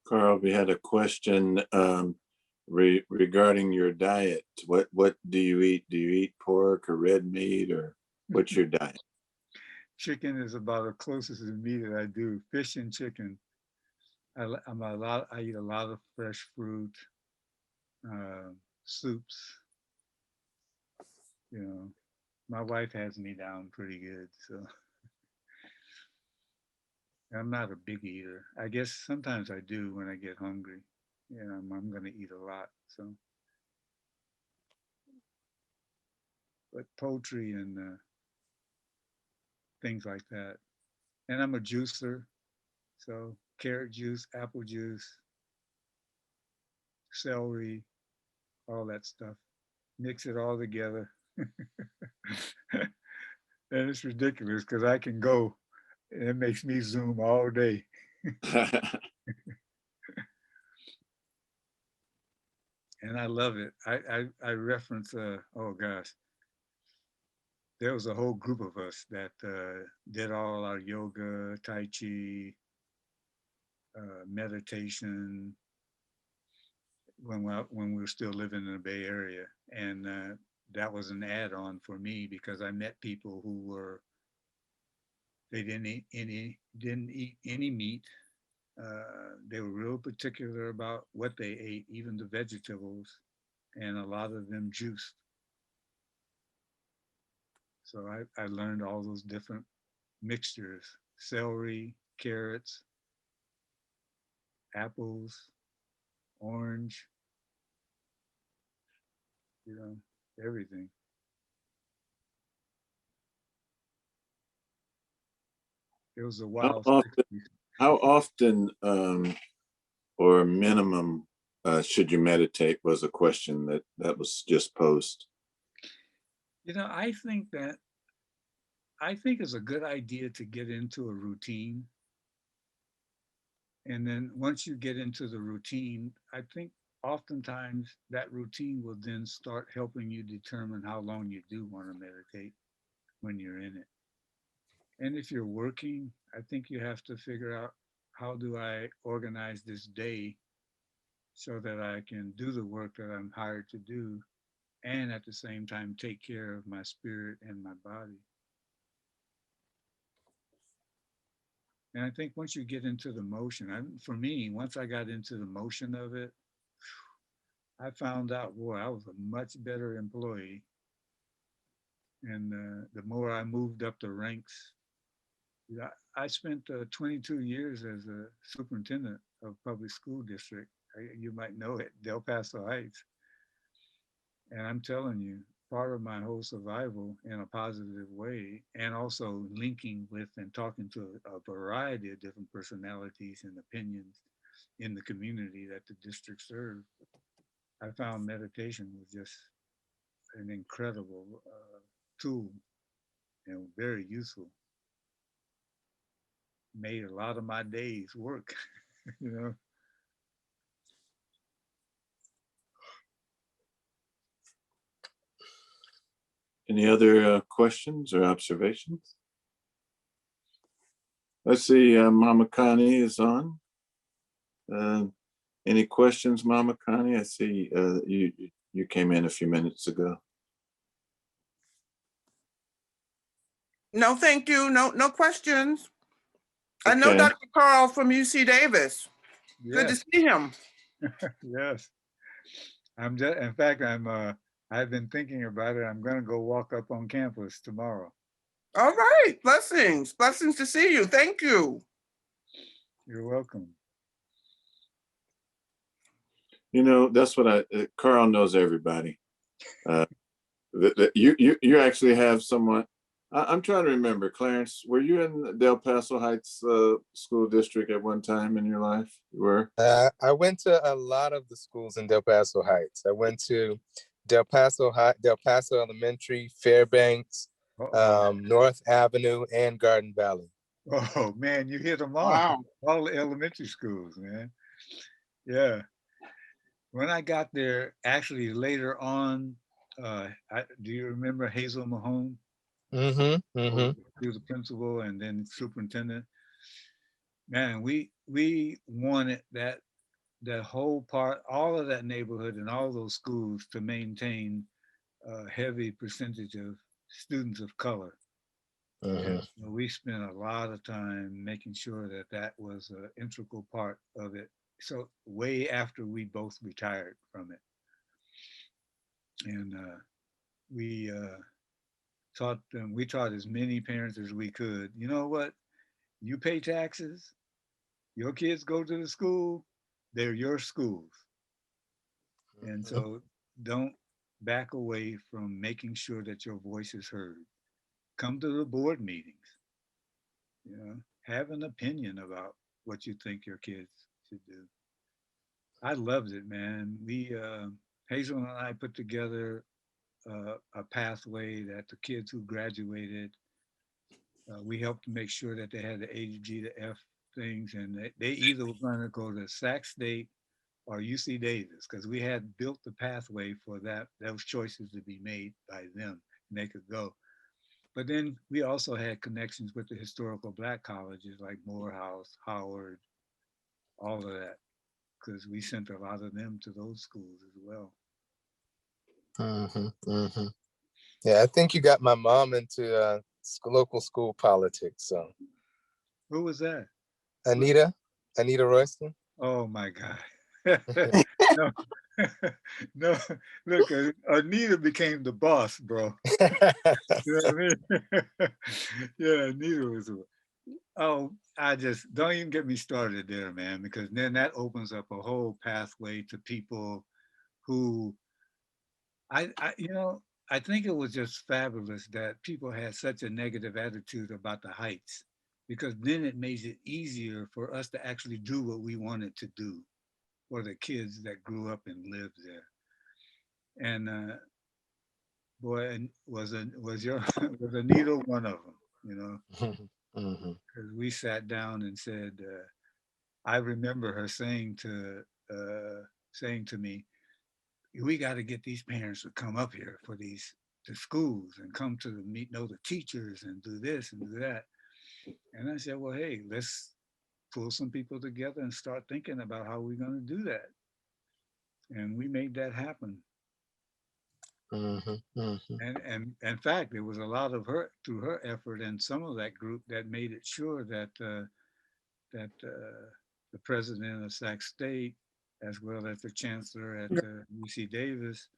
Speaker 1: Carl, we had a question regarding your diet. What do you eat? Do you eat pork or red meat, or what's your diet?
Speaker 2: Chicken is about the closest to me that I do. Fish and chicken. I eat a lot of fresh fruit, soups. My wife has me down pretty good, so I'm not a big eater. I guess sometimes I do when I get hungry. I'm going to eat a lot. So, but poultry and things like that. And I'm a juicer, so carrot juice, apple juice, celery, all that stuff. Mix it all together. And it's ridiculous because I can go and it makes me zoom all day. And I love it. I reference, oh gosh, there was a whole group of us that did all our yoga, Tai Chi, meditation when we were still living in the Bay Area. And that was an add-on for me because I met people who they didn't eat any meat. They were real particular about what they ate, even the vegetables, and a lot of them juiced. So I learned all those different mixtures: celery, carrots, apples, orange, everything. It was a
Speaker 1: How
Speaker 2: wild.
Speaker 1: often, how often or minimum should you meditate was a question that was just posed.
Speaker 2: I think it's a good idea to get into a routine. And then once you get into the routine, I think oftentimes that routine will then start helping you determine how long you do want to meditate when you're in it. And if you're working, I think you have to figure out, how do I organize this day so that I can do the work that I'm hired to do and at the same time take care of my spirit and my body. And I think once you get into the motion, for me, once I got into the motion of it, I found out, boy, I was a much better employee. And the more I moved up the ranks, Yeah, I spent 22 years as a superintendent of public school district. You might know it, Del Paso Heights. And I'm telling you, part of my whole survival in a positive way, and also linking with and talking to a variety of different personalities and opinions in the community that the district served, I found meditation was just an incredible tool and very useful. Made a lot of my days work, you know.
Speaker 1: Any other questions or observations? Let's see, Mama Connie is on. Any questions, Mama Connie? I see you came in a few minutes ago.
Speaker 11: No, thank you. No questions. I know
Speaker 1: Okay.
Speaker 11: Dr. Carl from UC Davis. Good to
Speaker 2: Yes,
Speaker 11: see him.
Speaker 2: yes. I'm just, in fact, I've been thinking about it. I'm going to go walk up on campus tomorrow.
Speaker 11: All right. Blessings. Blessings to see you. Thank you.
Speaker 2: You're welcome.
Speaker 1: You know, that's what Carl knows everybody. You actually have someone. I'm trying to remember, Clarence, were you in the Del Paso Heights school district at one time in your life? You were?
Speaker 3: I went to a lot of the schools in Del Paso Heights. I went to Del Paso Elementary, Fairbanks, North Avenue, and Garden Valley.
Speaker 2: Oh man, you hit them all.
Speaker 11: Wow.
Speaker 2: All the elementary schools, man. Yeah. When I got there, actually later on, do you remember Hazel Mahone?
Speaker 3: Mm-hmm.
Speaker 2: Oh,
Speaker 3: Mm-hmm.
Speaker 2: she was the principal and then superintendent. Man, we wanted that whole part, all of that neighborhood and all those schools to maintain a heavy percentage of students of color.
Speaker 3: Mm-hmm.
Speaker 2: And so we spent a lot of time making sure that that was an integral part of it. So way after we both retired from it, and we taught them. We taught as many parents as we could. You know what? You pay taxes. Your kids go to the school. They're your schools, and so don't back away from making sure that your voice is heard. Come to the board meetings. You know, have an opinion about what you think your kids should do. I loved it, man. We Hazel and I put together a pathway that the kids who graduated, we helped to make sure that they had the A to G to F things, and they either were going to go to Sac State or UC Davis, because we had built the pathway for those choices to be made by them, and they could go. But then we also had connections with the historical Black colleges like Morehouse, Howard, all of that, because we sent a lot of them to those schools as well.
Speaker 3: Mm-hmm. Mm-hmm. Yeah, I think you got my mom into local school politics. So
Speaker 2: Who was that?
Speaker 3: Anita Royston.
Speaker 2: Oh my God. No, no, look, Anita became the boss, bro. You know what I mean? Yeah, Anita was, oh, I just, don't even get me started there, man, because then that opens up a whole pathway to people who, you know, I think it was just fabulous that people had such a negative attitude about the Heights, because then it makes it easier for us to actually do what we wanted to do for the kids that grew up and lived there. And boy, and was your was Anita one of them? You know,
Speaker 3: Mm-hmm.
Speaker 2: because we sat down and said, I remember her saying to me, we got to get these parents to come up here for these to schools and come to the know the teachers and do this and do that. And I said, well, hey, let's pull some people together and start thinking about how we're going to do that. And we made that happen.
Speaker 3: Mm-hmm. Mm-hmm.
Speaker 2: And in fact, there was a lot of her through her effort and some of that group that made it sure that the president of Sac State, as well as the chancellor at UC Davis,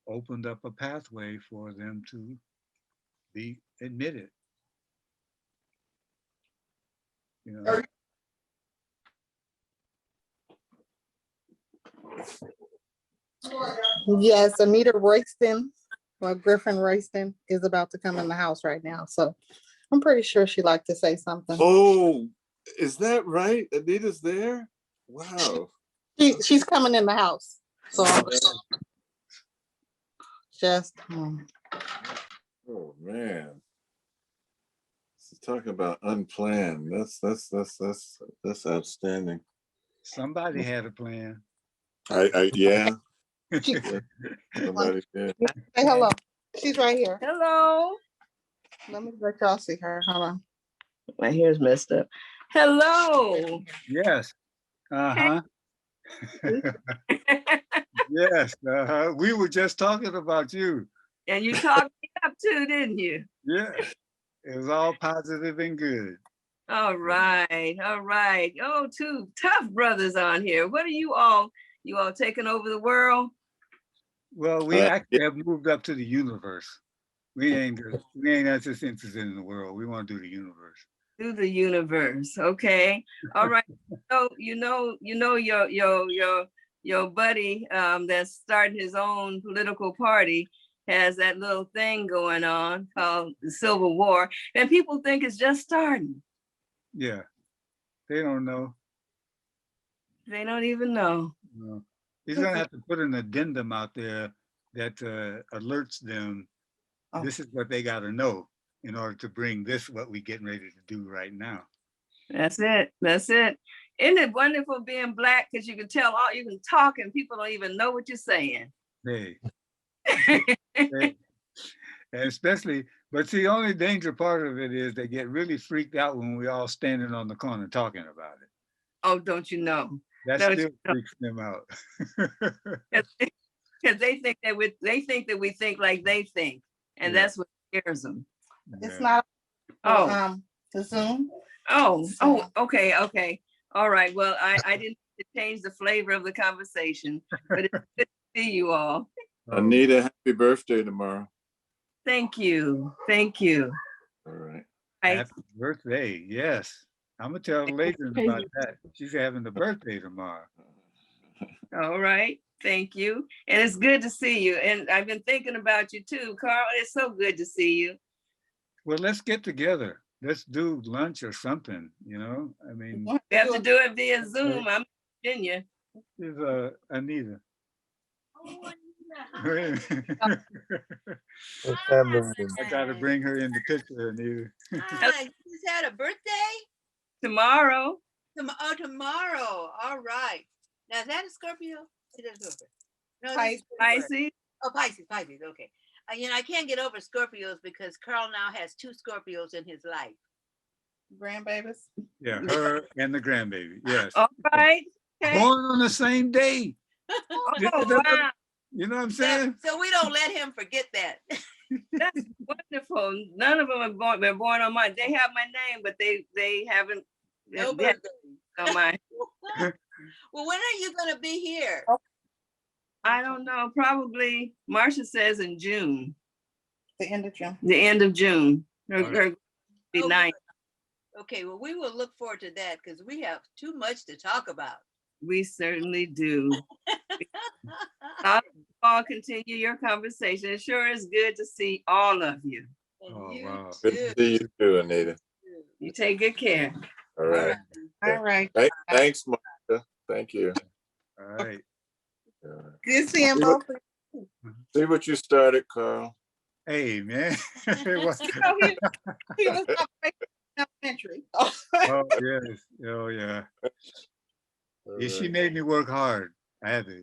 Speaker 2: opened up a pathway for them to be admitted. You know.
Speaker 12: Yes, Anita Royston, or Griffin Royston, is about to come in the house right now. So I'm pretty sure she'd like to say something.
Speaker 1: Oh, is that right? Anita's there? Wow.
Speaker 12: She's coming in the house. So just
Speaker 1: Oh, man. Talking about unplanned. That's outstanding.
Speaker 2: Somebody had a plan.
Speaker 1: Yeah. Somebody did.
Speaker 12: say hello. She's right here.
Speaker 13: Hello.
Speaker 12: Let me let y'all see her. Hold on.
Speaker 13: My hair's messed up. Hello.
Speaker 2: Yes. Uh-huh. Yes. Uh-huh. We were just talking about you.
Speaker 13: And you talked me up too, didn't you?
Speaker 2: Yeah. It was all positive and good.
Speaker 13: All right. All right. Oh, two tough brothers on here. What are you all taking over the world?
Speaker 2: Well, we actually have moved up to the universe. We ain't just interested in the world. We want to do the universe.
Speaker 13: Do the universe. Okay. All right. So your buddy that's starting his own political party has that little thing going on called the Civil War, and people think it's just starting.
Speaker 2: Yeah. They don't know.
Speaker 13: They don't even know.
Speaker 2: No. He's gonna have to put an addendum out there that alerts them this is what they gotta know in order to bring this what we're getting ready to do right now.
Speaker 13: That's it. That's it. Isn't it wonderful being Black? Because you can you can talk and people don't even know what you're saying.
Speaker 2: Hey. And especially, but see, the only danger part of it is they get really freaked out when we all standing on the corner talking about it.
Speaker 13: Oh, don't you know?
Speaker 2: That still freaks them out.
Speaker 13: Because they think that we think like they think, and that's what scares them.
Speaker 12: It's not the Zoom.
Speaker 13: Okay. All right. Well, I didn't change the flavor of the conversation, but it's good to see you all.
Speaker 1: Anita, happy birthday tomorrow.
Speaker 13: Thank you. Thank you.
Speaker 1: All right.
Speaker 2: Happy birthday. Yes. I'm gonna tell Layton about that. She's having the birthday tomorrow.
Speaker 13: All right. Thank you. And it's good to see you. And I've been thinking about you too, Carl. It's so good to see you.
Speaker 2: Well, let's get together. Let's do lunch or something, you know? I mean,
Speaker 13: we have to do it via Zoom. I'm in Virginia.
Speaker 2: This is Anita. I gotta bring her in the picture, Anita.
Speaker 14: You just had a birthday?
Speaker 13: Tomorrow.
Speaker 14: Tomorrow. All right. Now is that a Scorpio? It is Scorpio. No,
Speaker 13: Pisces.
Speaker 14: Oh, Pisces. Okay. I can't get over Scorpios because Carl now has 2 Scorpios in his life.
Speaker 12: Grandbabies.
Speaker 2: Yeah, her and the grandbaby. Yes.
Speaker 13: All right. Okay.
Speaker 2: Born on the same day.
Speaker 13: Wow.
Speaker 2: You know what I'm saying?
Speaker 14: So we don't let him forget that.
Speaker 13: That's wonderful. None of them have been born on mine. They have my name, but they haven't.
Speaker 14: No birthday
Speaker 13: on mine.
Speaker 14: Well, when are you going to be here?
Speaker 13: I don't know. Probably Marcia says in June.
Speaker 12: The end of June.
Speaker 13: The end of June. Her be nice.
Speaker 14: Okay, well, we will look forward to that because we have too much to talk about.
Speaker 13: We certainly do. I'll continue your conversation. It sure is good to see all of you.
Speaker 2: Oh, wow.
Speaker 1: Good to see you too, Anita.
Speaker 13: You take good care.
Speaker 1: All right.
Speaker 12: All right.
Speaker 1: Thanks, Martha. Thank you.
Speaker 2: All right.
Speaker 12: Good seeing both of you.
Speaker 1: See what you started, Carl.
Speaker 2: Hey, man.
Speaker 12: He was elementary.
Speaker 2: Oh, yes. Oh, yeah. Yeah, she made me work hard. I had to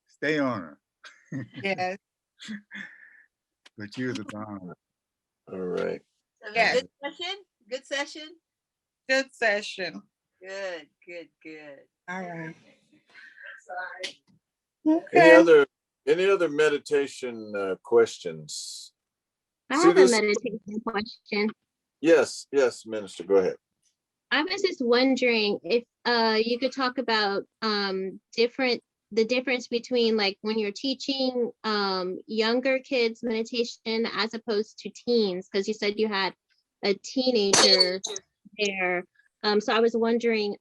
Speaker 2: stay on her.
Speaker 12: Yes.
Speaker 2: But you're the bomb.
Speaker 1: All right.
Speaker 12: Yes.
Speaker 14: Good session? Good session?
Speaker 12: Good session.
Speaker 14: Good.
Speaker 12: All right.
Speaker 14: Sorry.
Speaker 12: Okay.
Speaker 1: Any other meditation questions?
Speaker 5: I have a meditation question.
Speaker 1: Yes, Minister, go ahead.
Speaker 5: I was just wondering if you could talk about the difference between like when you're teaching younger kids meditation as opposed to teens, because you said you had a teenager there. So I was wondering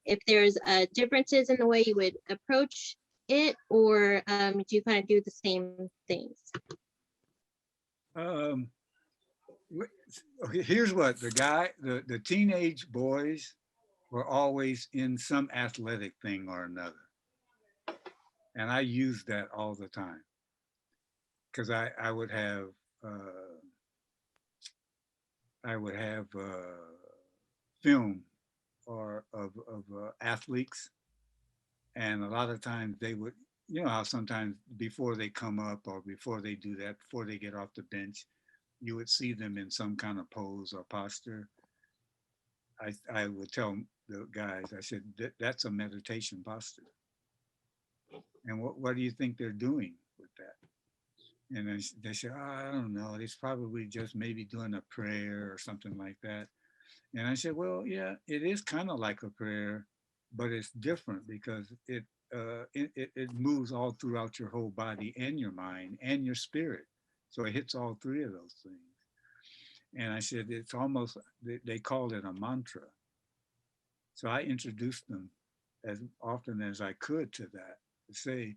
Speaker 5: if there's differences in the way you would approach it, or do you kind of do the same things?
Speaker 2: Okay, here's what the teenage boys were always in some athletic thing or another. And I used that all the time. Because I would have film or of athletes, and a lot of times they would, you know how sometimes before they come up or before they do that, before they get off the bench, you would see them in some kind of pose or posture. I would tell the guys, I said, that's a meditation posture. And what do you think they're doing with that? And then they said, oh, I don't know. It's probably just maybe doing a prayer or something like that. And I said, well, yeah, it is kind of like a prayer, but it's different because it moves all throughout your whole body and your mind and your spirit. So it hits all three of those things. And I said, it's almost, they called it a mantra. So I introduced them as often as I could to that, to say,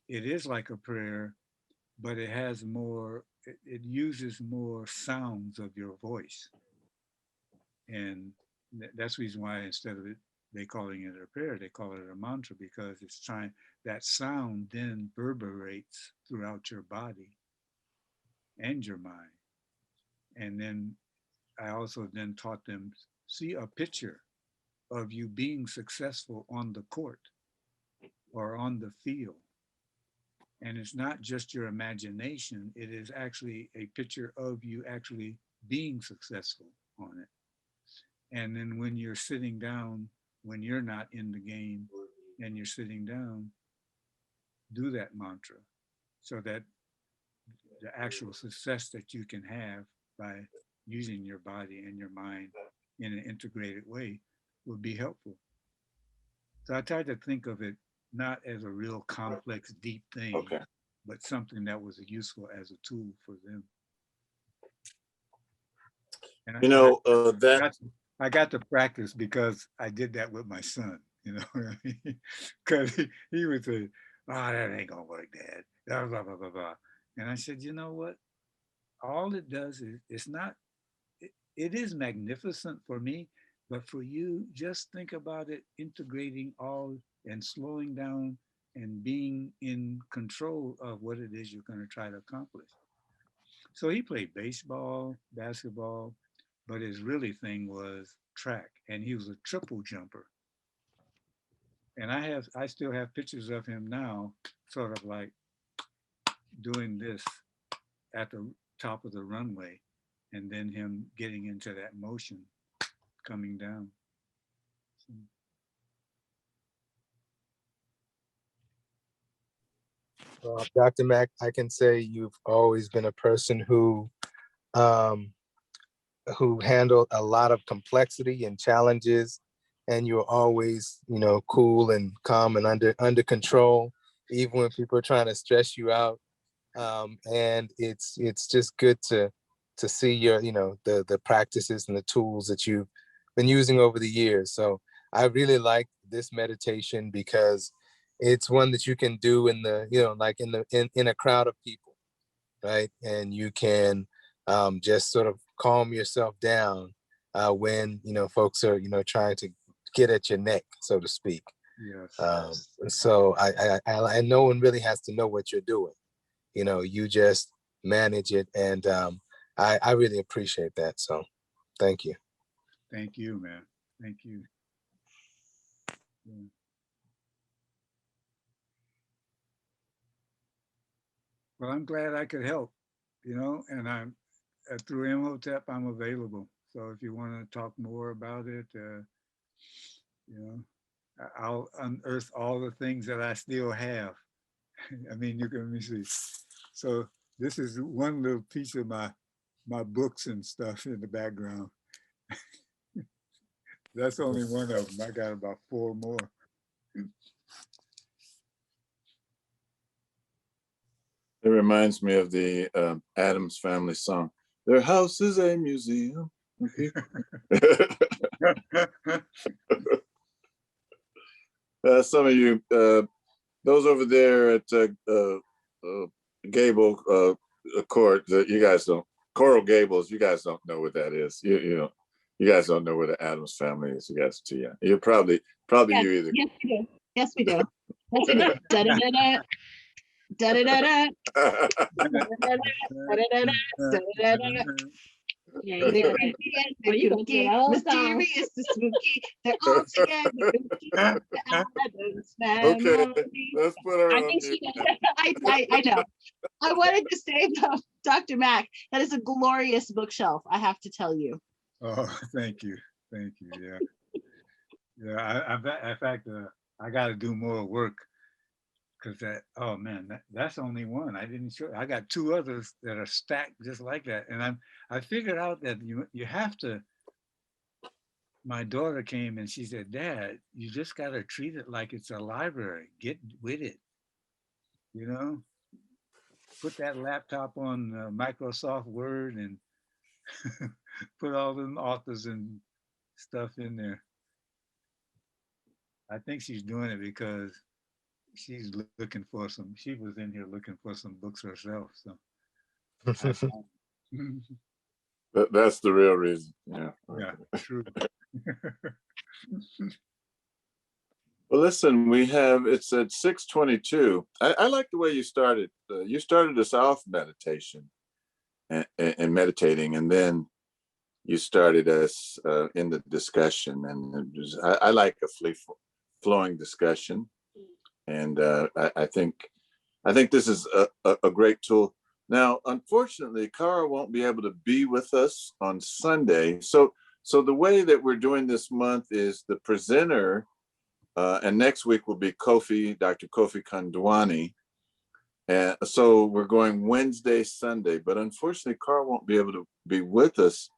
Speaker 2: it is like a prayer, but it has more, it uses more sounds of your voice. And that's the reason why instead of they calling it a prayer, they call it a mantra, because it's trying, that sound then reverberates throughout your body and your mind. And then I also then taught them, see a picture of you being successful on the court or on the field. And it's not just your imagination, it is actually a picture of you actually being successful on it. And then when you're sitting down, when you're not in the game and you're sitting down, do that mantra so that the actual success that you can have by using your body and your mind in an integrated way would be helpful. So I tried to think of it not as a real complex, deep thing,
Speaker 1: Okay.
Speaker 2: but something that was useful as a tool for them. And
Speaker 1: You know,
Speaker 2: I got to practice because I did that with my son, you know what I mean? Because he would say, oh, that ain't gonna work, Dad. Blah, blah, blah, blah, blah. And I said, you know what? All it does is, it's not, it is magnificent for me, but for you, just think about it integrating all and slowing down and being in control of what it is you're going to try to accomplish. So he played baseball, basketball, but his really thing was track, and he was a triple jumper. And I still have pictures of him now, sort of like doing this at the top of the runway, and then him getting into that motion coming down.
Speaker 3: Dr. Mack, I can say you've always been a person um, who handled a lot of complexity and challenges, and you're always, you know, cool and calm and under control, even when people are trying to stress you out. And it's just good to see your, you know, the practices and the tools that you've been using over the years. So I really like this meditation because it's one that you can do in the, you know, like in a crowd of people, right? And you can just sort of calm yourself down when, you know, folks are, you know, trying to get at your neck, so to speak.
Speaker 2: Yes.
Speaker 3: So I no one really has to know what you're doing. You know, you just manage it, and I really appreciate that. So thank you.
Speaker 2: Thank you, man. Thank you. Yeah. Well, I'm glad I could help, you know, and I'm through Imhotep, I'm available. So if you want to talk more about it, you know, I'll unearth all the things that I still have. I mean, you can, let me see. So this is one little piece of my books and stuff in the background. That's only one of them. I got about 4 more.
Speaker 1: it reminds me of the Addams Family song. Their house is a museum. Some of you, those over there at Gable Court, you guys don't, Coral Gables, you guys don't know what that is. You know, you guys don't know where the Adams family is. You guys too young. You're probably
Speaker 10: Yes,
Speaker 1: you either.
Speaker 10: yes, we do. Yes, we do. Yes, we do. Da-da-da-da. Da-da-da-da. Da-da-da-da. Da-da-da-da.
Speaker 5: Yeah, you
Speaker 10: They're
Speaker 5: got that.
Speaker 10: creepy and
Speaker 5: Oh,
Speaker 10: they're
Speaker 5: you gonna do
Speaker 10: kooky,
Speaker 5: that whole song.
Speaker 10: mysterious, the spooky. They're all together. The Addams
Speaker 1: Okay,
Speaker 10: Family.
Speaker 1: let's put her
Speaker 5: I
Speaker 1: on
Speaker 5: think
Speaker 1: mute.
Speaker 5: she
Speaker 10: I know. I wanted to say though, Dr. Mack, that is a glorious bookshelf, I have to tell you.
Speaker 2: Oh, thank you. Thank you. Yeah. Yeah. In fact, I got to do more work because oh man, that's only one. I didn't show. I got two others that are stacked just like that. And I figured out that you have to. My daughter came and she said, "Dad, you just got to treat it like it's a library. Get with it. You know, put that laptop on Microsoft Word and put all them authors and stuff in there." I think she's doing it because she's looking for some. She was in here looking for some books herself. So
Speaker 1: That's the real reason. Yeah.
Speaker 2: yeah, true.
Speaker 1: Well, listen, it's at 6:22. I like the way you started. You started us off meditation and meditating, and then you started us in the discussion. And I like a flowing discussion. And I think this is a great tool. Now, unfortunately, Cara won't be able to be with us on Sunday. So the way that we're doing this month is the presenter, and next week will be Dr. Kofi Kandwani. And so we're going Wednesday, Sunday, but unfortunately, Cara won't be able to be with us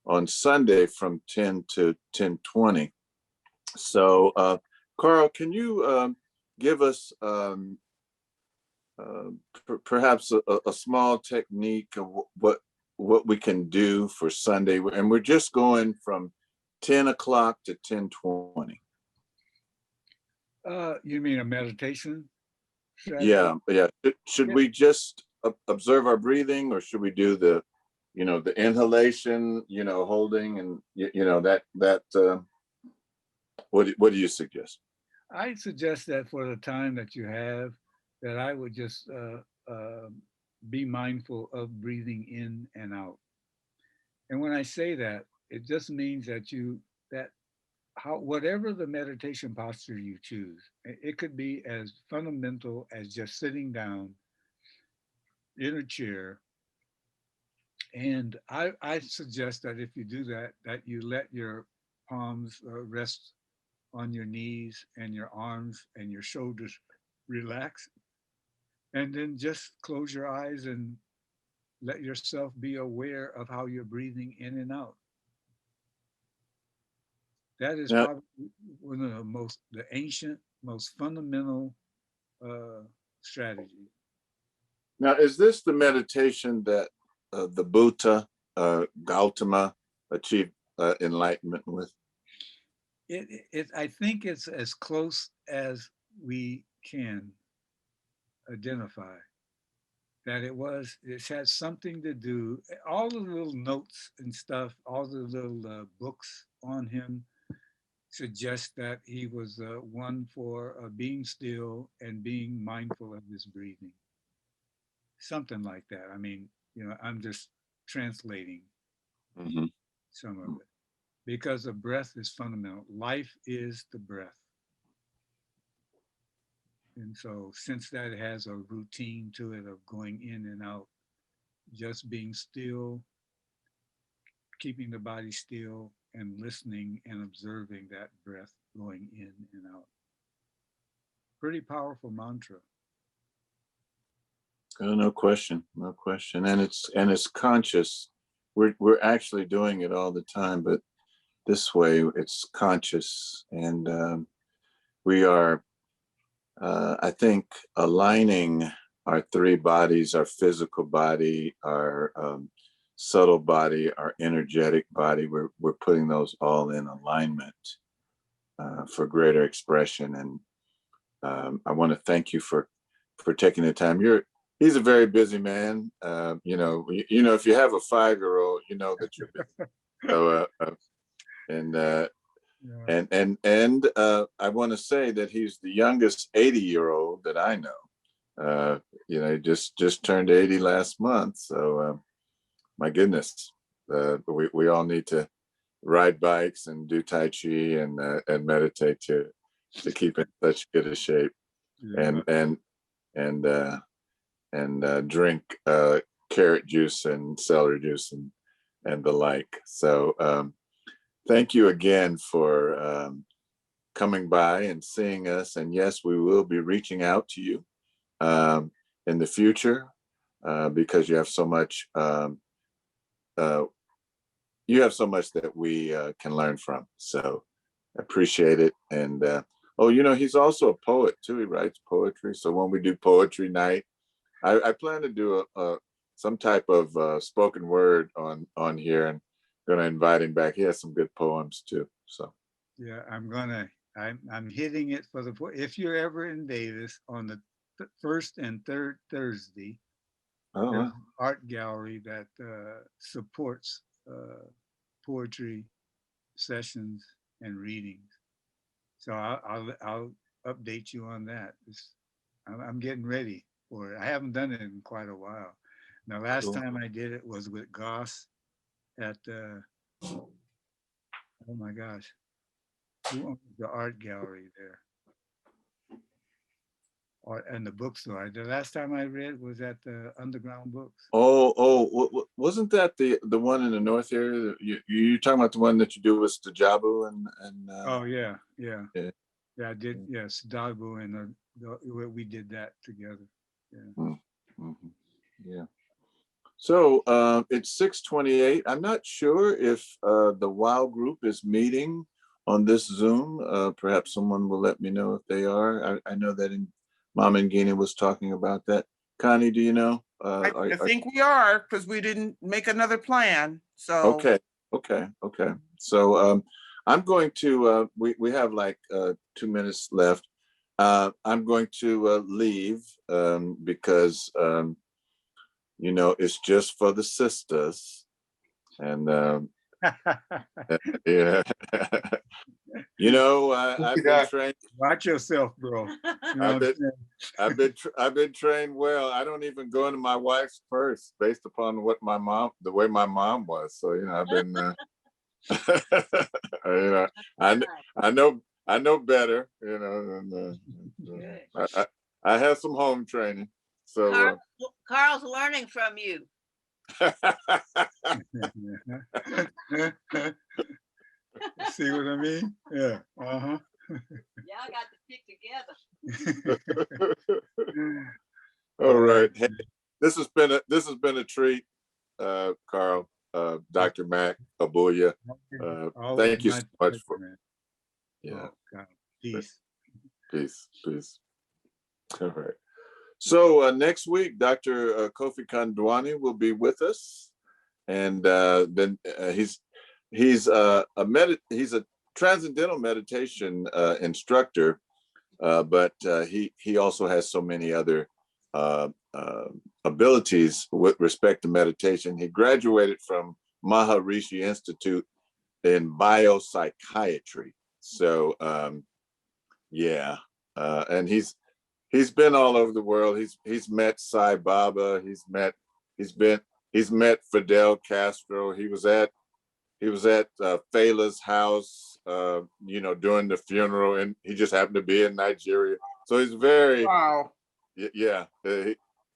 Speaker 1: on Sunday from 10 to 10:20. So, Carl, can you give us perhaps a small technique of what we can do for Sunday? And we're just going from 10 o'clock to 10:20.
Speaker 2: You mean a meditation strategy?
Speaker 1: Yeah. Should we just observe our breathing, or should we do the inhalation, holding, and what do you suggest?
Speaker 2: I suggest that for the time that you have, that I would just be mindful of breathing in and out. And when I say that, it just means that whatever the meditation posture you choose, it could be as fundamental as just sitting down in a chair. And I suggest that if you do that, that you let your palms rest on your knees, and your arms and your shoulders relax. And then just close your eyes and let yourself be aware of how you're breathing in and out. That is
Speaker 1: Now,
Speaker 2: probably one of the ancient, most fundamental strategies.
Speaker 1: now, is this the meditation that the Buddha, Gautama, achieved enlightenment with?
Speaker 2: I think it's as close as we can identify. That it has something to do, all the little notes and stuff, all the little books on him suggest that he was one for being still and being mindful of his breathing. Something like that. I mean, I'm just translating some of it, because the breath is fundamental. Life is the breath. And so since that has a routine to it of going in and out, just being still, keeping the body still, and listening and observing that breath going in and out. Pretty powerful mantra.
Speaker 1: No question, and it's conscious. We're actually doing it all the time, but this way it's conscious, and we are, I think, aligning our three bodies: our physical body, our subtle body, our energetic body. We're putting those all in alignment for greater expression. And I want to thank you for taking the time. He's a very busy man. You know, if you have a 5-year-old, you know that you're busy. So, and I want to say that he's the youngest 80-year-old that I know. You know, he just turned 80 last month. So, my goodness, we all need to ride bikes and do Tai Chi and meditate to keep in such good a shape, and drink carrot juice and celery juice and the like. So thank you again for coming by and seeing us. And yes, we will be reaching out to you in the future because you have so much. You have so much that we can learn from. So I appreciate it. And you know, he's also a poet too. He writes poetry. So when we do poetry night, I plan to do some type of spoken word on here, and going to invite him back. He has some good poems too. So
Speaker 2: yeah, I'm hitting it for if you're ever in Davis on the first and third Thursday, there's an art gallery that supports poetry sessions and readings. So I'll update you on that. I'm getting ready for it. I haven't done it in quite a while. The last time I did it was with Goss at oh my gosh, who owns the art gallery there? And the bookstore. The last time I read was at the Underground Books.
Speaker 1: Wasn't that the one in the north area? You're talking about the one that you do with Stajabu and
Speaker 2: oh yeah. I did. Yes, Stajabu and we did that together. Yeah.
Speaker 1: Yeah. So it's 6:28. I'm not sure if the WOW group is meeting on this Zoom. Perhaps someone will let me know if they are. I know that Mama Ngina was talking about that. Connie, do you know?
Speaker 11: I think we are, because we didn't make another plan. So
Speaker 1: okay. So I'm going to. We have like 2 minutes left. I'm going to leave because you know, it's just for the sisters, and yeah. You know, I've been trained.
Speaker 2: Watch yourself, bro. You know
Speaker 1: I've been trained well. I don't even go into my wife's purse based upon the way my mom was. So you know, I've been. You know, I know better. You know, and I have some home training. So
Speaker 14: Carl's learning from you.
Speaker 2: See what I mean? Yeah.
Speaker 14: Y'all got to stick together.
Speaker 1: All right. Hey, this has been a treat, Carl, Dr. Mack, Abuya. Thank you so much for. Yeah.
Speaker 2: Oh, peace.
Speaker 1: Peace. All right. So next week, Dr. Kofi Kandwani will be with us, and then he's a transcendental meditation instructor, but he also has so many other abilities with respect to meditation. He graduated from Maharishi Institute in biopsychiatry. So and he's been all over the world. He's met Sai Baba. He's met Fidel Castro. He was at Fela's house, you know, during the funeral, and he just happened to be in Nigeria. So he's very yeah.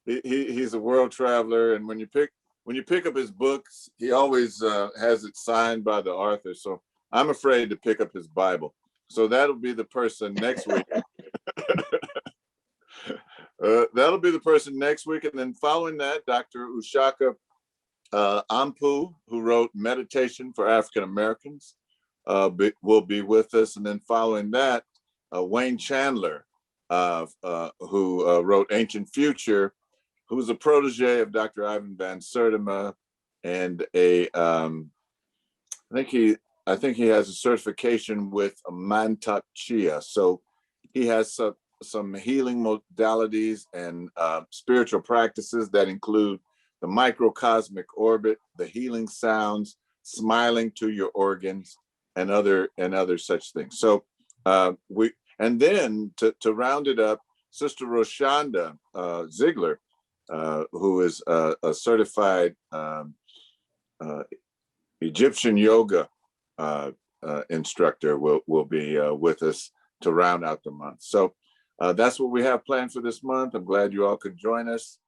Speaker 1: He's a world traveler, and when you pick up his books, he always has it signed by the author. So I'm afraid to pick up his Bible. So that'll be the person next week. That'll be the person next week, and then following that, Dr. Ushaka Ampu, who wrote Meditation for African Americans, will be with us, and then following that, Wayne Chandler, who wrote Ancient Future, who's a protege of Dr. Ivan Van Sertima, and I think he has a certification with a Mantak Chia. So he has some healing modalities and spiritual practices that include the microcosmic orbit, the healing sounds, smiling to your organs, and other such things. So and then to round it up, Sister Roshanda Ziegler, who is a certified Egyptian yoga instructor, will be with us to round out the month. So that's what we have planned for this month. I'm glad you all could join us.